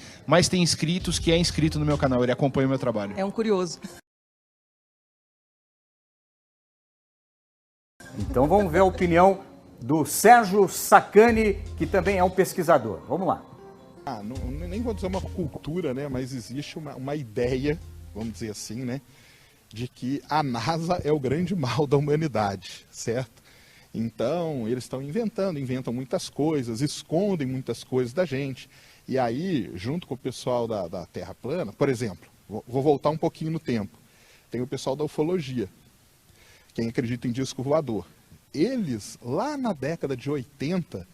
inscritos, que é inscrito no meu canal. Ele acompanha o meu trabalho. É um curioso. Então vamos ver a opinião do Sérgio Sacani, que também é um pesquisador. Vamos lá. Nem vou dizer uma cultura, né? Mas existe uma ideia, vamos dizer assim, né? De que a NASA é o grande mal da humanidade, certo? Então, eles estão inventam muitas coisas, escondem muitas coisas da gente. E aí, junto com o pessoal da Terra plana, por exemplo, vou voltar um pouquinho no tempo. Tem o pessoal da ufologia, quem acredita em disco voador. Eles, lá na década de 80,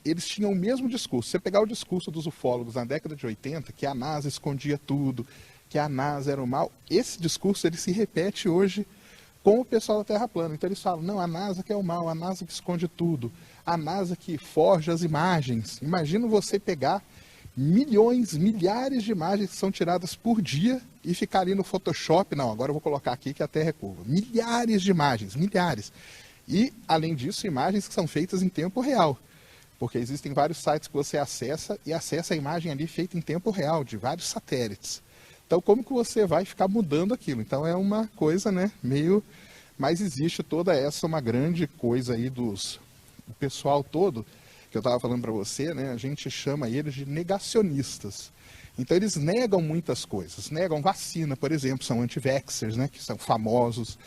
eles tinham o mesmo discurso. Se você pegar o discurso dos ufólogos na década de 80, que a NASA escondia tudo, que a NASA era o mal, esse discurso ele se repete hoje com o pessoal da Terra plana. Então eles falam, não, a NASA que é o mal, a NASA que esconde tudo, a NASA que forja as imagens. Imagina você pegar milhões, milhares de imagens que são tiradas por dia e ficar ali no Photoshop, não, agora eu vou colocar aqui que a Terra é curva. Milhares de imagens, milhares. E, além disso, imagens que são feitas em tempo real. Porque existem vários sites que você acessa e acessa a imagem ali feita em tempo real, de vários satélites. Então, como que você vai ficar mudando aquilo? Então, é uma coisa, né, meio... Mas existe toda essa, uma grande coisa aí o pessoal todo, que eu estava falando para você, né, a gente chama eles de negacionistas. Então, eles negam muitas coisas. Negam vacina, por exemplo, são anti-vaxxers, né, que são famosos.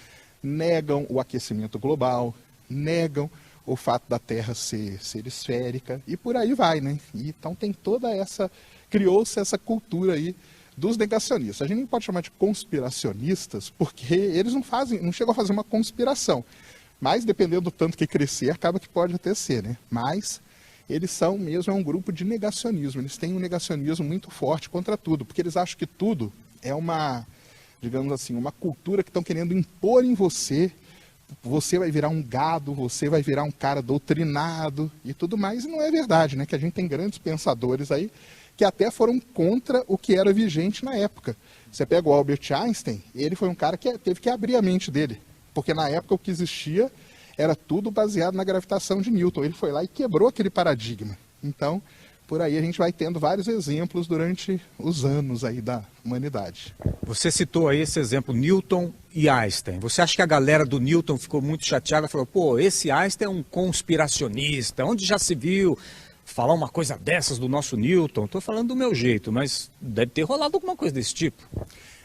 Negam o aquecimento global, negam o fato da Terra ser esférica, e por aí vai, né? E, então, tem toda essa... Criou-se essa cultura aí dos negacionistas. A gente nem pode chamar de conspiracionistas, porque eles não chegam a fazer uma conspiração. Mas, dependendo do tanto que crescer, acaba que pode até ser, né? Mas eles são mesmo um grupo de negacionismo. Eles têm um negacionismo muito forte contra tudo, porque eles acham que tudo é uma, digamos assim, uma cultura que estão querendo impor em você. Você vai virar um gado, você vai virar um cara doutrinado e tudo mais. E não é verdade, né? Que a gente tem grandes pensadores aí que até foram contra o que era vigente na época. Você pega o Albert Einstein, ele foi um cara que teve que abrir a mente dele, porque na época o que existia era tudo baseado na gravitação de Newton. Ele foi lá e quebrou aquele paradigma. Então, por aí a gente vai tendo vários exemplos durante os anos aí da humanidade. Você citou aí esse exemplo, Newton e Einstein. Você acha que a galera do Newton ficou muito chateada e falou, pô, esse Einstein é um conspiracionista, onde já se viu falar uma coisa dessas do nosso Newton? Estou falando do meu jeito, mas deve ter rolado alguma coisa desse tipo.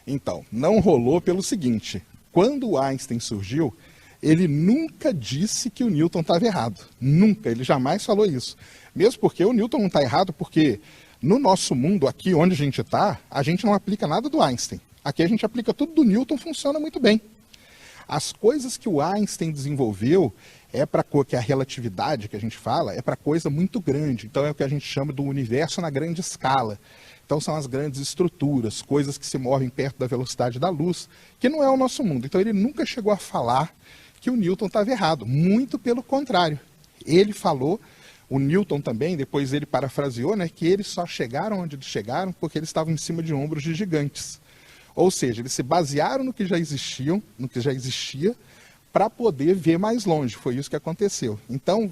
Então, não rolou pelo seguinte, quando o Einstein surgiu, ele nunca disse que o Newton estava errado. Nunca, ele jamais falou isso. Mesmo porque o Newton não está errado, porque no nosso mundo, aqui onde a gente está, a gente não aplica nada do Einstein. Aqui a gente aplica tudo do Newton, funciona muito bem. As coisas que o Einstein desenvolveu, que a relatividade que a gente fala, é para coisa muito grande. Então é o que a gente chama do universo na grande escala. Então são as grandes estruturas, coisas que se movem perto da velocidade da luz, que não é o nosso mundo. Então ele nunca chegou a falar que o Newton estava errado, muito pelo contrário. Ele falou, o Newton também, depois ele parafraseou, né, que eles só chegaram onde eles chegaram porque eles estavam em cima de ombros de gigantes. Ou seja, eles se basearam no que já existia, para poder ver mais longe. Foi isso que aconteceu. Então,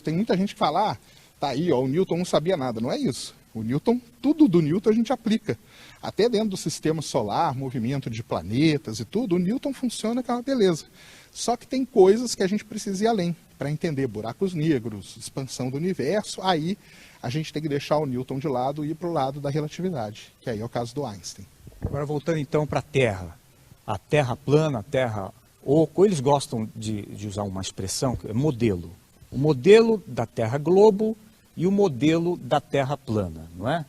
tem muita gente que fala, tá aí, ó, o Newton não sabia nada. Não é isso. O Newton, tudo do Newton a gente aplica. Até dentro do sistema solar, movimento de planetas e tudo, o Newton funciona que é uma beleza. Só que tem coisas que a gente precisa ir além, para entender buracos negros, expansão do universo, aí a gente tem que deixar o Newton de lado e ir para o lado da relatividade, que aí é o caso do Einstein. Agora voltando então para a Terra. A Terra plana, a Terra oco, eles gostam de usar uma expressão, que é modelo. O modelo da Terra globo e o modelo da Terra plana, não é?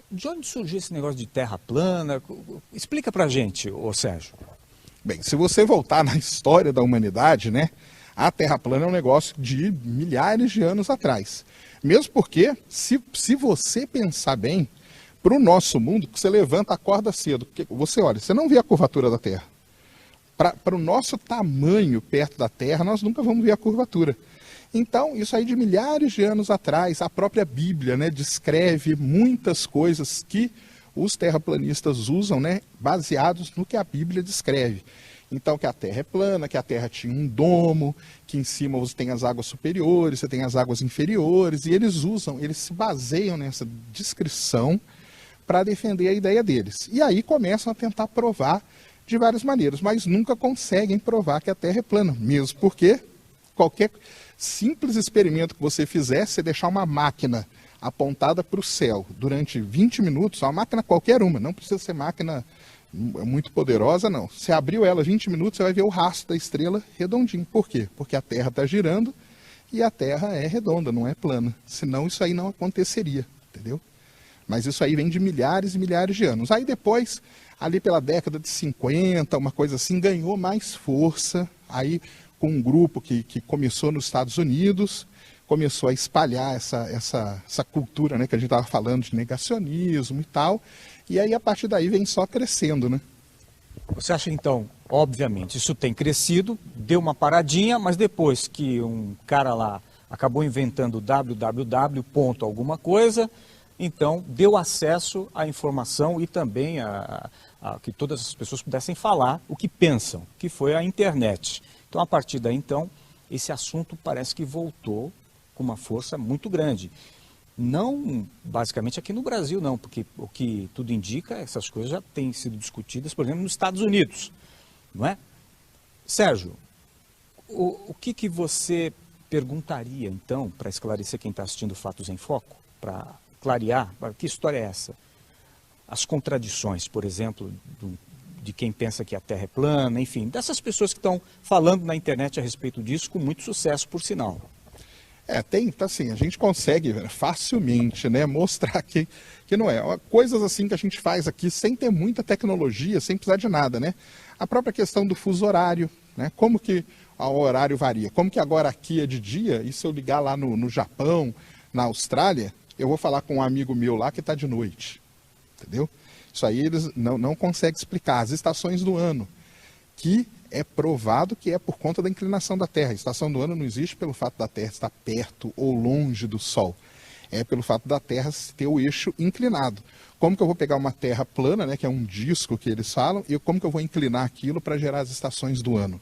De onde surgiu esse negócio de Terra plana? Explica pra gente, ô Sérgio. Bem, se você voltar na história da humanidade, né, a Terra plana é um negócio de milhares de anos atrás. Mesmo porque, se você pensar bem, para o nosso mundo, que você levanta, acorda cedo, porque você olha, você não vê a curvatura da Terra. Para o nosso tamanho perto da Terra, nós nunca vamos ver a curvatura. Então, isso aí de milhares de anos atrás, a própria Bíblia, né, descreve muitas coisas que os terraplanistas usam, né, baseados no que a Bíblia descreve. Então, que a Terra é plana, que a Terra tinha um domo, que em cima você tem as águas superiores, você tem as águas inferiores, e eles se baseiam nessa descrição para defender a ideia deles. E aí começam a tentar provar de várias maneiras, mas nunca conseguem provar que a Terra é plana, mesmo porque qualquer simples experimento que você fizer, você deixar uma máquina apontada para o céu durante 20 minutos, uma máquina qualquer uma, não precisa ser máquina muito poderosa, não. Você abriu ela 20 minutos, você vai ver o rastro da estrela redondinho. Por quê? Porque a Terra está girando e a Terra é redonda, não é plana. Senão isso aí não aconteceria, entendeu? Mas isso aí vem de milhares e milhares de anos. Aí depois, ali pela década de 50, uma coisa assim, ganhou mais força, aí com um grupo que começou nos Estados Unidos, começou a espalhar essa cultura, né, que a gente estava falando de negacionismo e tal, e aí a partir daí vem só crescendo, né? Você acha então, obviamente, isso tem crescido, deu uma paradinha, mas depois que um cara lá acabou inventando www. Alguma coisa, então deu acesso à informação e também a que todas as pessoas pudessem falar o que pensam, que foi a internet. Então, a partir daí, então, esse assunto parece que voltou com uma força muito grande. Não, basicamente, aqui no Brasil, não, porque o que tudo indica, essas coisas já têm sido discutidas, por exemplo, nos Estados Unidos, não é? Sérgio, o que você perguntaria, então, para esclarecer quem está assistindo Fatos em Foco, para clarear, que história é essa? As contradições, por exemplo, de quem pensa que a Terra é plana, enfim, dessas pessoas que estão falando na internet a respeito disso com muito sucesso, por sinal. Assim, a gente consegue facilmente, né, mostrar que não é. Coisas assim que a gente faz aqui sem ter muita tecnologia, sem precisar de nada, né? A própria questão do fuso horário, né? Como que o horário varia? Como que agora aqui é de dia e se eu ligar lá no Japão, na Austrália, eu vou falar com um amigo meu lá que está de noite, entendeu? Isso aí eles não conseguem explicar. As estações do ano, que é provado que é por conta da inclinação da Terra. A estação do ano não existe pelo fato da Terra estar perto ou longe do Sol. É pelo fato da Terra ter o eixo inclinado. Como que eu vou pegar uma Terra plana, né, que é um disco que eles falam, e como que eu vou inclinar aquilo para gerar as estações do ano?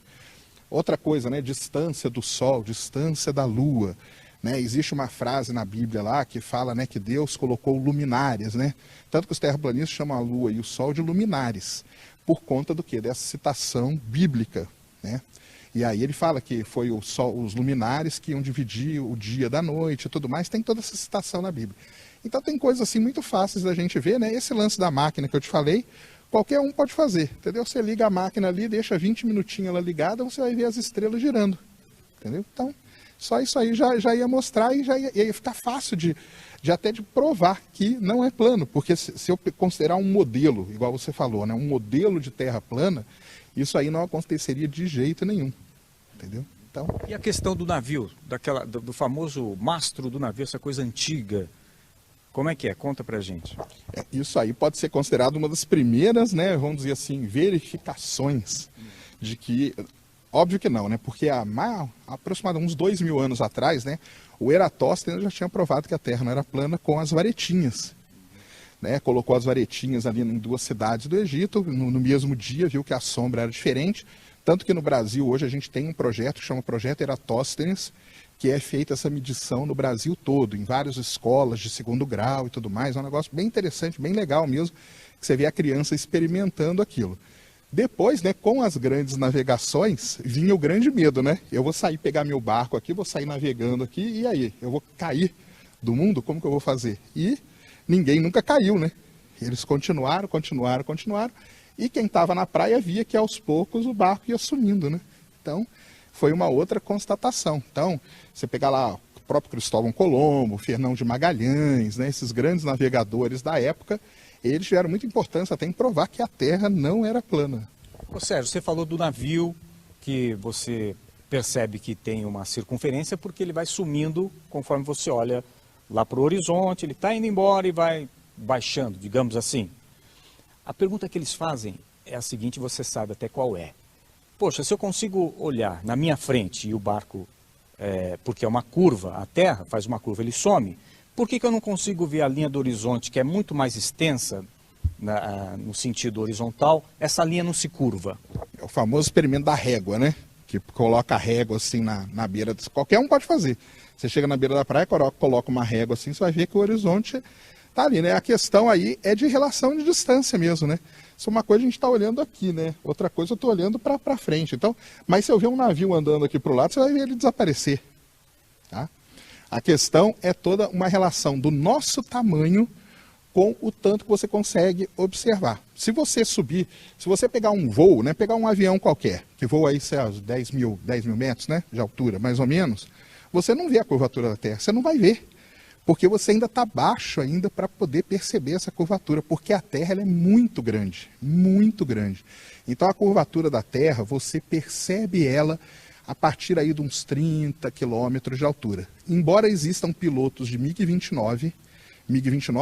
Outra coisa, né, distância do Sol, distância da Lua. Né, existe uma frase na Bíblia lá que fala, né, que Deus colocou luminárias, né? Tanto que os terraplanistas chamam a Lua e o Sol de luminares, por conta do quê? Dessa citação bíblica, né? E aí ele fala que foi o Sol, os luminares que iam dividir o dia da noite e tudo mais, tem toda essa citação na Bíblia. Então tem coisas assim muito fáceis da gente ver, né? Esse lance da máquina que eu te falei, qualquer um pode fazer, entendeu? Você liga a máquina ali, deixa 20 minutinhos ela ligada, você vai ver as estrelas girando, entendeu? Então, só isso aí já ia mostrar e já ia ficar fácil de até de provar que não é plano. Porque se eu considerar um modelo, igual você falou, né, um modelo de terra plana, isso aí não aconteceria de jeito nenhum. Entendeu? Então... E a questão do navio, do famoso mastro do navio, essa coisa antiga, como é que é? Conta pra gente. Isso aí pode ser considerado uma das primeiras, né, vamos dizer assim, verificações de que... Óbvio que não, né? Porque há aproximadamente uns 2000 anos atrás, né, o Eratóstenes já tinha provado que a Terra não era plana com as varetinhas. Né? Colocou as varetinhas ali em 2 cidades do Egito, no mesmo dia viu que a sombra era diferente. Tanto que no Brasil hoje a gente tem um projeto que chama Projeto Eratóstenes, que é feita essa medição no Brasil todo, em várias escolas de 2º grau e tudo mais. É um negócio bem interessante, bem legal mesmo, que você vê a criança experimentando aquilo. Depois, né, com as grandes navegações, vinha o grande medo, né? Eu vou sair, pegar meu barco aqui, vou sair navegando aqui, e aí? Eu vou cair do mundo? Como que eu vou fazer? E ninguém nunca caiu, né? Eles continuaram, e quem estava na praia via que aos poucos o barco ia sumindo, né? Então, foi uma outra constatação. Então, você pegar lá o próprio Cristóvão Colombo, Fernão de Magalhães, né, esses grandes navegadores da época, eles tiveram muita importância até em provar que a Terra não era plana. Ô Sérgio, você falou do navio, que você percebe que tem uma circunferência porque ele vai sumindo conforme você olha lá para o horizonte, ele está indo embora e vai baixando, digamos assim. A pergunta que eles fazem é a seguinte, você sabe até qual é. Poxa, se eu consigo olhar na minha frente e o barco, porque é uma curva, a Terra faz uma curva, ele some, por que eu não consigo ver a linha do horizonte, que é muito mais extensa no sentido horizontal, essa linha não se curva? É o famoso experimento da régua, né? Que coloca a régua assim na beira, qualquer um pode fazer. Você chega na beira da praia, coloca uma régua assim, você vai ver que o horizonte tá ali, né? A questão aí é de relação de distância mesmo, né? Isso é uma coisa a gente está olhando aqui, né? Outra coisa eu estou olhando para frente. Então, mas se eu ver um navio andando aqui para o lado, você vai ver ele desaparecer. Tá? A questão é toda uma relação do nosso tamanho com o tanto que você consegue observar. Se você subir, se você pegar um voo, né? Pegar um avião qualquer, que voa aí, sei lá, 10 mil metros, né? De altura, mais ou menos, você não vê a curvatura da Terra, você não vai ver. Porque você ainda está baixo ainda para poder perceber essa curvatura, porque a Terra ela é muito grande, muito grande. Então a curvatura da Terra, você percebe ela a partir aí de uns 30 quilômetros de altura. Embora existam pilotos de MiG-29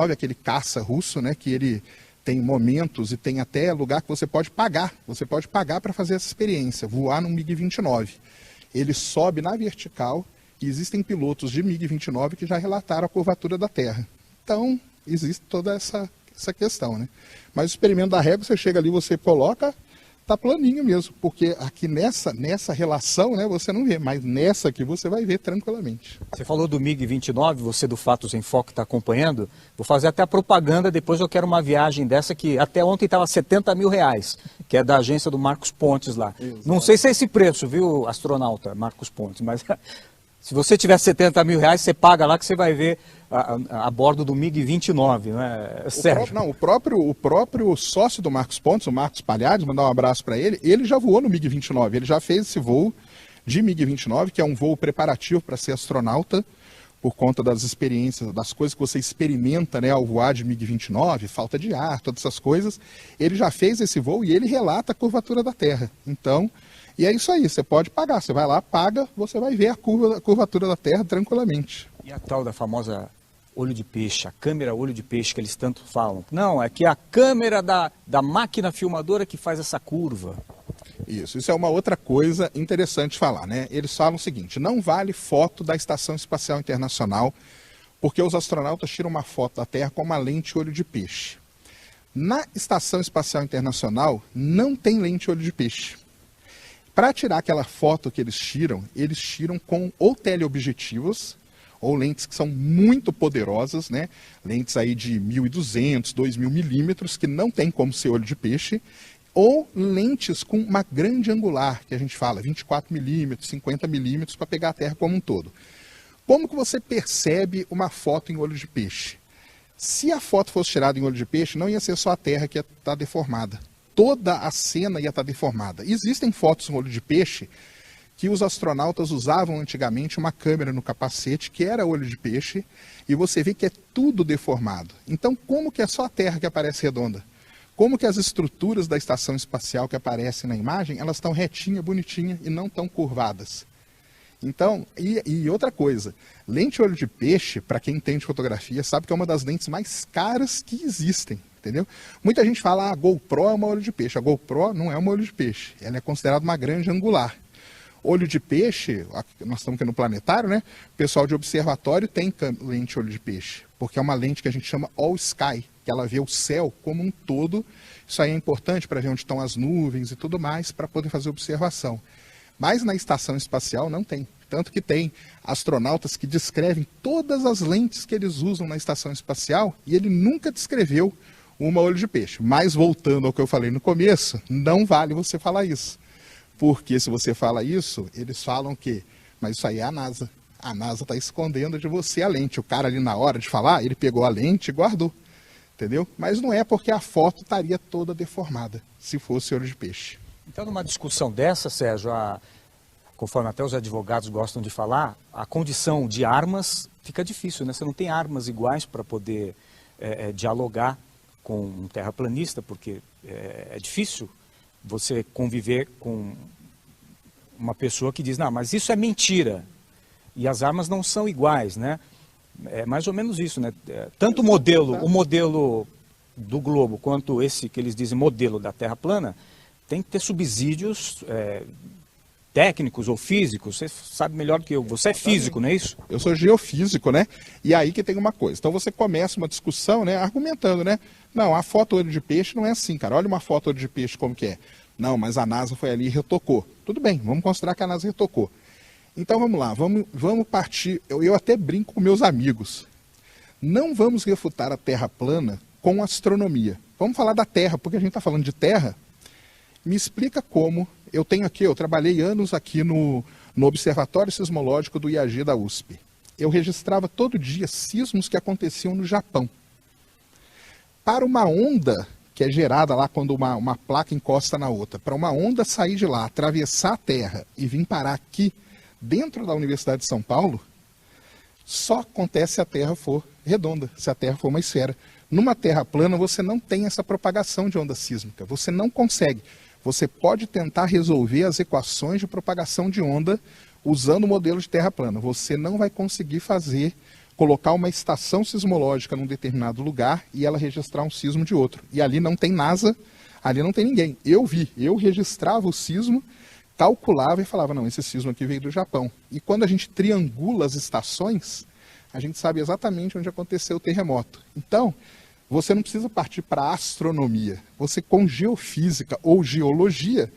é aquele caça russo, né, que ele tem momentos e tem até lugar que você pode pagar para fazer essa experiência, voar num MiG-29. Ele sobe na vertical. E existem pilotos de MiG-29 que já relataram a curvatura da Terra. Então, existe toda essa questão, né? Mas o experimento da régua, você chega ali, você coloca, tá planinho mesmo. Porque aqui nessa relação, né, você não vê. Mas nessa aqui você vai ver tranquilamente. Você falou do MiG-29, você do Fatos em Foco está acompanhando. Vou fazer até a propaganda, depois eu quero uma viagem dessa que até ontem estava R$70 mil, que é da agência do Marcos Pontes lá. Exato. Não sei se é esse preço, viu, astronauta Marcos Pontes, mas... Se você tiver R$70 mil, você paga lá que você vai ver a bordo do MiG-29, não é, Sérgio? O próprio sócio do Marcos Pontes, o Marcos Palhares, mandar um abraço para ele já voou no MiG-29, ele já fez esse voo de MiG-29, que é um voo preparativo para ser astronauta, por conta das experiências, das coisas que você experimenta, né, ao voar de MiG-29, falta de ar, todas essas coisas. Ele já fez esse voo e ele relata a curvatura da Terra. Então... E é isso aí, você pode pagar, você vai lá, paga, você vai ver a curvatura da Terra tranquilamente. E a tal da famosa olho de peixe, a câmera olho de peixe que eles tanto falam? Não, é que a câmera da máquina filmadora que faz essa curva. Isso é uma outra coisa interessante falar, né? Eles falam o seguinte, não vale foto da Estação Espacial Internacional, porque os astronautas tiram uma foto da Terra com uma lente olho de peixe. Na Estação Espacial Internacional não tem lente olho de peixe. Para tirar aquela foto que eles tiram com ou teleobjetivos, ou lentes que são muito poderosas, né? Lentes aí de 1.200, 2.000 milímetros, que não tem como ser olho de peixe, ou lentes com uma grande angular, que a gente fala, 24 milímetros, 50 milímetros, para pegar a Terra como um todo. Como que você percebe uma foto em olho de peixe? Se a foto fosse tirada em olho de peixe, não ia ser só a Terra que ia estar deformada. Toda a cena ia estar deformada. Existem fotos em olho de peixe que os astronautas usavam antigamente uma câmera no capacete, que era olho de peixe, e você vê que é tudo deformado. Então, como que é só a Terra que aparece redonda? Como que as estruturas da estação espacial que aparecem na imagem, elas estão retinhas, bonitinhas e não estão curvadas? Então, e outra coisa, lente olho de peixe, para quem entende fotografia, sabe que é uma das lentes mais caras que existem. Entendeu? Muita gente fala, a GoPro é uma olho de peixe. A GoPro não é uma olho de peixe. Ela é considerada uma grande angular. Olho de peixe, nós estamos aqui no planetário, né? O pessoal de observatório tem lente olho de peixe, porque é uma lente que a gente chama all sky, que ela vê o céu como um todo. Isso aí é importante para ver onde estão as nuvens e tudo mais, para poder fazer observação. Mas na estação espacial não tem. Tanto que tem astronautas que descrevem todas as lentes que eles usam na estação espacial e ele nunca descreveu uma olho de peixe. Mas voltando ao que eu falei no começo, não vale você falar isso. Porque se você fala isso, eles falam que, mas isso aí é a NASA. A NASA está escondendo de você a lente. O cara ali na hora de falar, ele pegou a lente e guardou. Entendeu? Mas não é porque a foto estaria toda deformada, se fosse olho de peixe. Então, numa discussão dessa, Sérgio, conforme até os advogados gostam de falar, a condição de armas fica difícil, né? Você não tem armas iguais para poder dialogar com um terraplanista, porque é difícil você conviver com uma pessoa que diz, não, mas isso é mentira, e as armas não são iguais, né? É mais ou menos isso, né? Tanto o modelo do globo, quanto esse que eles dizem modelo da Terra plana, tem que ter subsídios técnicos ou físicos. Você sabe melhor do que eu. Você é físico, não é isso? Eu sou geofísico, né? E aí que tem uma coisa. Então você começa uma discussão, né? Argumentando, né? Não, a foto olho de peixe não é assim, cara. Olha uma foto olho de peixe como que é. Não, mas a NASA foi ali e retocou. Tudo bem, vamos considerar que a NASA retocou. Então vamos lá, vamos partir. Eu até brinco com meus amigos. Não vamos refutar a Terra plana com astronomia. Vamos falar da Terra, porque a gente está falando de Terra. Me explica como. Eu trabalhei anos aqui no Observatório Sismológico do IAG da USP. Eu registrava todo dia sismos que aconteciam no Japão. Para uma onda que é gerada lá quando uma placa encosta na outra, para uma onda sair de lá, atravessar a Terra e vir parar aqui, dentro da Universidade de São Paulo, só acontece se a Terra for redonda, se a Terra for uma esfera. Numa Terra plana, você não tem essa propagação de onda sísmica, você não consegue. Você pode tentar resolver as equações de propagação de onda usando o modelo de Terra plana. Você não vai conseguir colocar uma estação sismológica num determinado lugar e ela registrar um sismo de outro. E ali não tem NASA, ali não tem ninguém. Eu registrava o sismo, calculava e falava, não, esse sismo aqui veio do Japão. E quando a gente triangula as estações, a gente sabe exatamente onde aconteceu o terremoto. Então, você não precisa partir para a astronomia. Você, com geofísica ou geologia,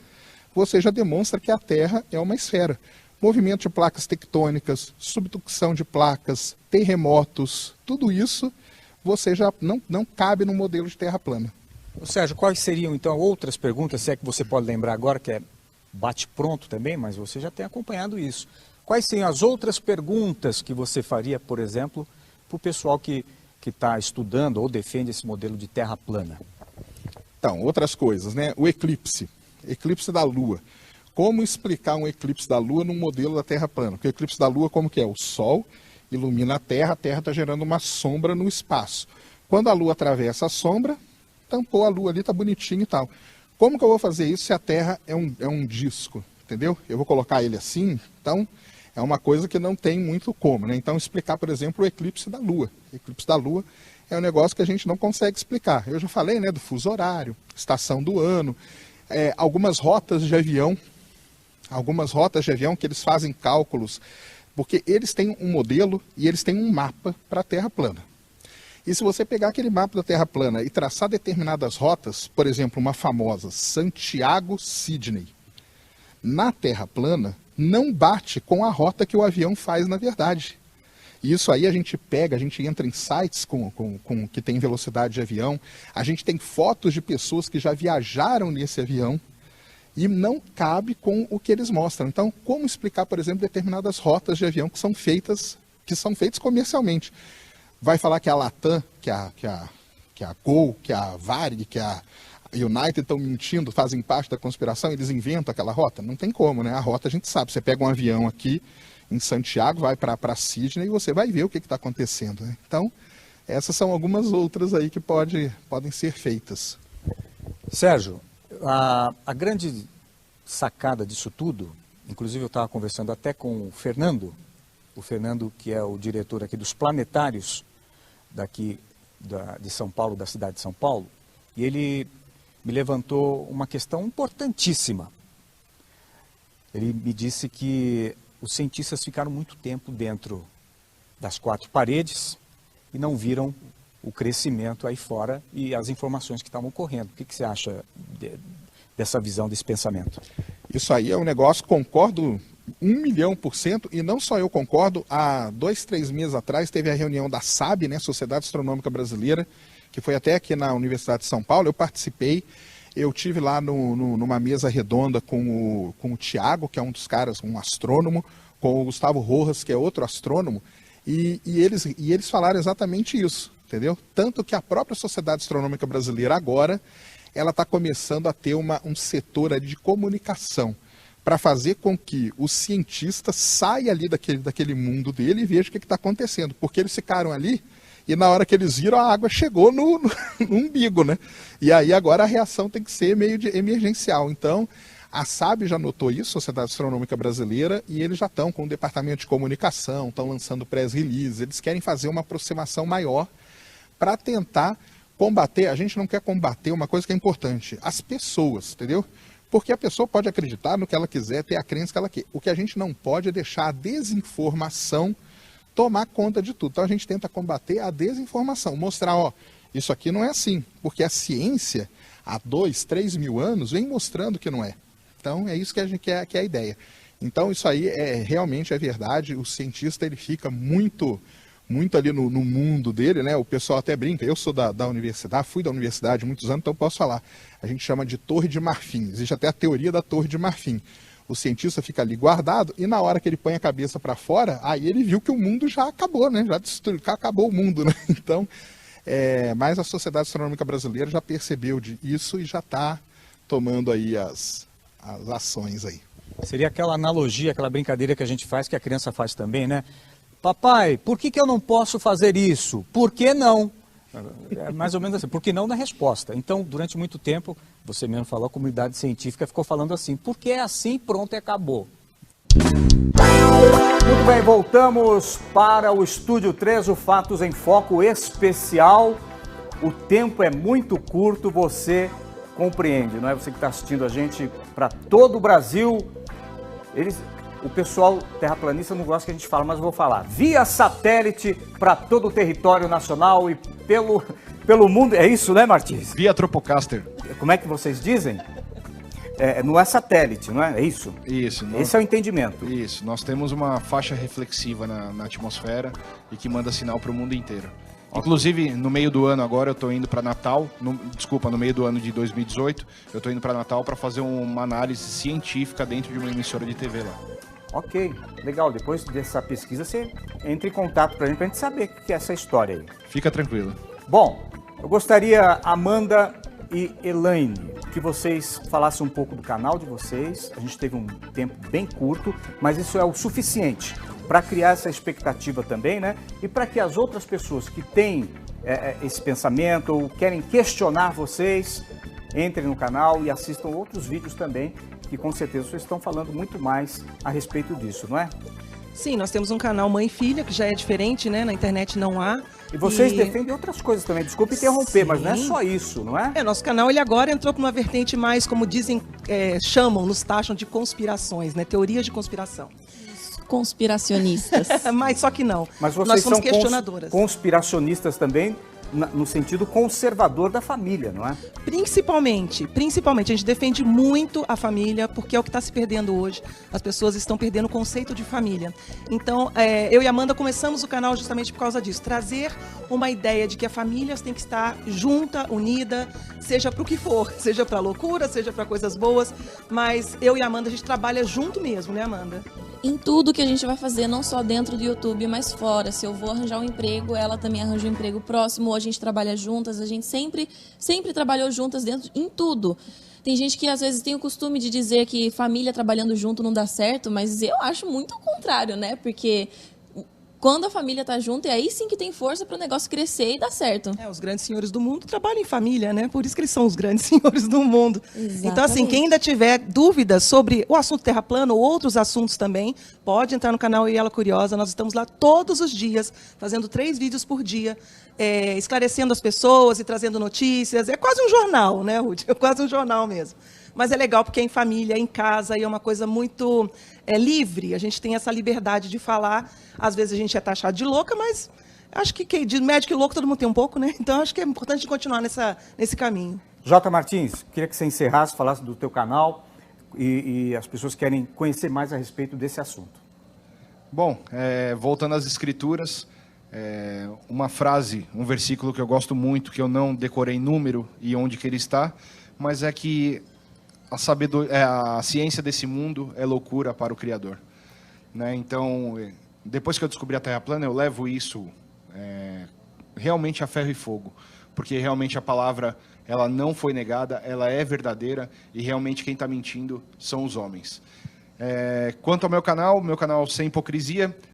você já demonstra que a Terra é uma esfera. Movimento de placas tectônicas, subducção de placas, terremotos, tudo isso você já não cabe no modelo de Terra plana. Sérgio, quais seriam então outras perguntas, se é que você pode lembrar agora, que é bate-pronto também, mas você já tem acompanhado isso. Quais seriam as outras perguntas que você faria, por exemplo, para o pessoal que está estudando ou defende esse modelo de Terra plana? Então, outras coisas, né? O eclipse da Lua. Como explicar um eclipse da Lua num modelo da Terra plana? Porque o eclipse da Lua, como que é? O Sol ilumina a Terra está gerando uma sombra no espaço. Quando a Lua atravessa a sombra, tampou a Lua ali, está bonitinho e tal. Como que eu vou fazer isso se a Terra é um disco? Entendeu? Eu vou colocar ele assim, então é uma coisa que não tem muito como, né? Então explicar, por exemplo, o eclipse da Lua. O eclipse da Lua é um negócio que a gente não consegue explicar. Eu já falei, né, do fuso horário, estação do ano, algumas rotas de avião que eles fazem cálculos, porque eles têm um modelo e eles têm um mapa para a Terra plana. E se você pegar aquele mapa da Terra plana e traçar determinadas rotas, por exemplo, uma famosa Santiago-Sydney, na Terra plana, não bate com a rota que o avião faz na verdade. E isso aí a gente entra em sites que tem velocidade de avião, a gente tem fotos de pessoas que já viajaram nesse avião, e não cabe com o que eles mostram. Então, como explicar, por exemplo, determinadas rotas de avião que são feitas comercialmente? Vai falar que a Latam, que a Gol, que a Varig, que a United estão mentindo, fazem parte da conspiração, eles inventam aquela rota? Não tem como, né? A rota a gente sabe. Você pega um avião aqui em Santiago, vai para Sydney e você vai ver o que está acontecendo, né? Então, essas são algumas outras aí que podem ser feitas. Sérgio, a grande sacada disso tudo, inclusive eu estava conversando até com o Fernando que é o diretor aqui dos planetários daqui de São Paulo, da cidade de São Paulo, e ele me levantou uma questão importantíssima. Ele me disse que os cientistas ficaram muito tempo dentro das quatro paredes e não viram o crescimento aí fora e as informações que estavam ocorrendo. O que você acha dessa visão, desse pensamento? Isso aí é um negócio, concordo 1.000.000%, e não só eu concordo. Há 2, 3 meses atrás teve a reunião da SAB, né, Sociedade Astronômica Brasileira, que foi até aqui na Universidade de São Paulo. Eu participei, eu tive lá numa mesa redonda com o Tiago, que é um dos caras, um astrônomo, com o Gustavo Rojas, que é outro astrônomo, e eles falaram exatamente isso, entendeu? Tanto que a própria Sociedade Astronômica Brasileira agora, ela está começando a ter um setor ali de comunicação, para fazer com que o cientista saia ali daquele mundo dele e veja o que está acontecendo, porque eles ficaram ali e na hora que eles viram a água chegou no umbigo, né? E aí agora a reação tem que ser meio de emergencial. Então a SAB já notou isso, Sociedade Astronômica Brasileira, e eles já estão com o departamento de comunicação, estão lançando press release, eles querem fazer uma aproximação maior para tentar combater. A gente não quer combater uma coisa que é importante, as pessoas, entendeu? Porque a pessoa pode acreditar no que ela quiser, ter a crença que ela quer. O que a gente não pode é deixar a desinformação tomar conta de tudo. Então a gente tenta combater a desinformação, mostrar, ó, isso aqui não é assim, porque a ciência, há 2, 3 mil anos, vem mostrando que não é. Então é isso que a gente quer, que é a ideia. Então isso aí realmente é verdade, o cientista ele fica muito muito ali no mundo dele, né? O pessoal até brinca, eu sou da universidade, fui da universidade há muitos anos, então posso falar. A gente chama de Torre de Marfim, existe até a teoria da Torre de Marfim. O cientista fica ali guardado e na hora que ele põe a cabeça para fora, aí ele viu que o mundo já acabou, né? Já destruiu, acabou o mundo, né? Então, mas a Sociedade Astronômica Brasileira já percebeu isso e já está tomando aí as ações aí. Seria aquela analogia, aquela brincadeira que a gente faz, que a criança faz também, né? Papai, por que eu não posso fazer isso? Por que não? É mais ou menos assim, por que não na resposta. Então, durante muito tempo, você mesmo falou, a comunidade científica ficou falando assim, porque é assim, pronto e acabou. Muito bem, voltamos para o Estúdio 3, o Fatos em Foco especial. O tempo é muito curto, você compreende, não é? Você que está assistindo a gente para todo o Brasil. O pessoal terraplanista não gosta que a gente fala, mas eu vou falar. Via satélite para todo o território nacional e pelo mundo. É isso, né, Martins? Via Tropocaster. Como é que vocês dizem? Não é satélite, não é? É isso? Isso. Esse é o entendimento. Isso. Nós temos uma faixa reflexiva na atmosfera e que manda sinal para o mundo inteiro. Inclusive, no meio do ano agora, eu estou indo para Natal, no meio do ano de 2018, eu estou indo para Natal para fazer uma análise científica dentro de uma emissora de TV lá. Ok, legal. Depois dessa pesquisa, você entra em contato para a gente saber o que é essa história aí. Fica tranquilo. Bom, eu gostaria, Amanda e Elaine, que vocês falassem um pouco do canal de vocês. A gente teve um tempo bem curto, mas isso é o suficiente para criar essa expectativa também, né? E para que as outras pessoas que têm esse pensamento ou querem questionar vocês, entrem no canal e assistam outros vídeos também, que com certeza vocês estão falando muito mais a respeito disso, não é? Sim, nós temos um canal Mãe e Filha, que já é diferente, né? Na internet não há. E vocês defendem outras coisas também, desculpe interromper, sim, mas não é só isso, não é? Nosso canal ele agora entrou para uma vertente mais, como dizem, nos taxam de conspirações, né? Teorias de conspiração. Conspiracionistas. Mas só que não. Mas vocês nós somos são questionadoras. Conspiracionistas também, no sentido conservador da família, não é? Principalmente. A gente defende muito a família, porque é o que está se perdendo hoje. As pessoas estão perdendo o conceito de família. Então, eu e a Amanda começamos o canal justamente por causa disso. Trazer uma ideia de que a família tem que estar junta, unida, seja para o que for. Seja para loucura, seja para coisas boas. Mas eu e a Amanda, a gente trabalha junto mesmo, né, Amanda? Em tudo que a gente vai fazer, não só dentro do YouTube, mas fora. Se eu vou arranjar um emprego, ela também arranja um emprego próximo, ou a gente trabalha juntas, a gente sempre trabalhou juntas em tudo. Tem gente que às vezes tem o costume de dizer que família trabalhando junto não dá certo, mas eu acho muito o contrário, né? Porque quando a família tá junto, é aí sim que tem força para o negócio crescer e dar certo. Os grandes senhores do mundo trabalham em família, né? Por isso que eles são os grandes senhores do mundo. Exatamente. Então, assim, quem ainda tiver dúvidas sobre o assunto Terra plana ou outros assuntos também, pode entrar no canal E Ela Curiosa. Nós estamos lá todos os dias, fazendo 3 vídeos por dia, esclarecendo as pessoas e trazendo notícias. É quase um jornal, né, Ruth? É quase um jornal mesmo. Mas é legal porque é em família, é em casa, e é uma coisa muito livre. A gente tem essa liberdade de falar. Às vezes a gente é taxado de louca, mas acho que de médico e louco todo mundo tem um pouco, né? Então acho que é importante continuar nesse caminho. Jota Martins, queria que você encerrasse, falasse do teu canal e as pessoas querem conhecer mais a respeito desse assunto. Bom, voltando às escrituras, uma frase, um versículo que eu gosto muito, que eu não decorei número e onde que ele está, mas é que a ciência desse mundo é loucura para o Criador, né? Então, depois que eu descobri a Terra plana, eu levo isso realmente a ferro e fogo, porque realmente a palavra ela não foi negada, ela é verdadeira e realmente quem está mentindo são os homens. Quanto ao meu canal Sem Hipocrisia,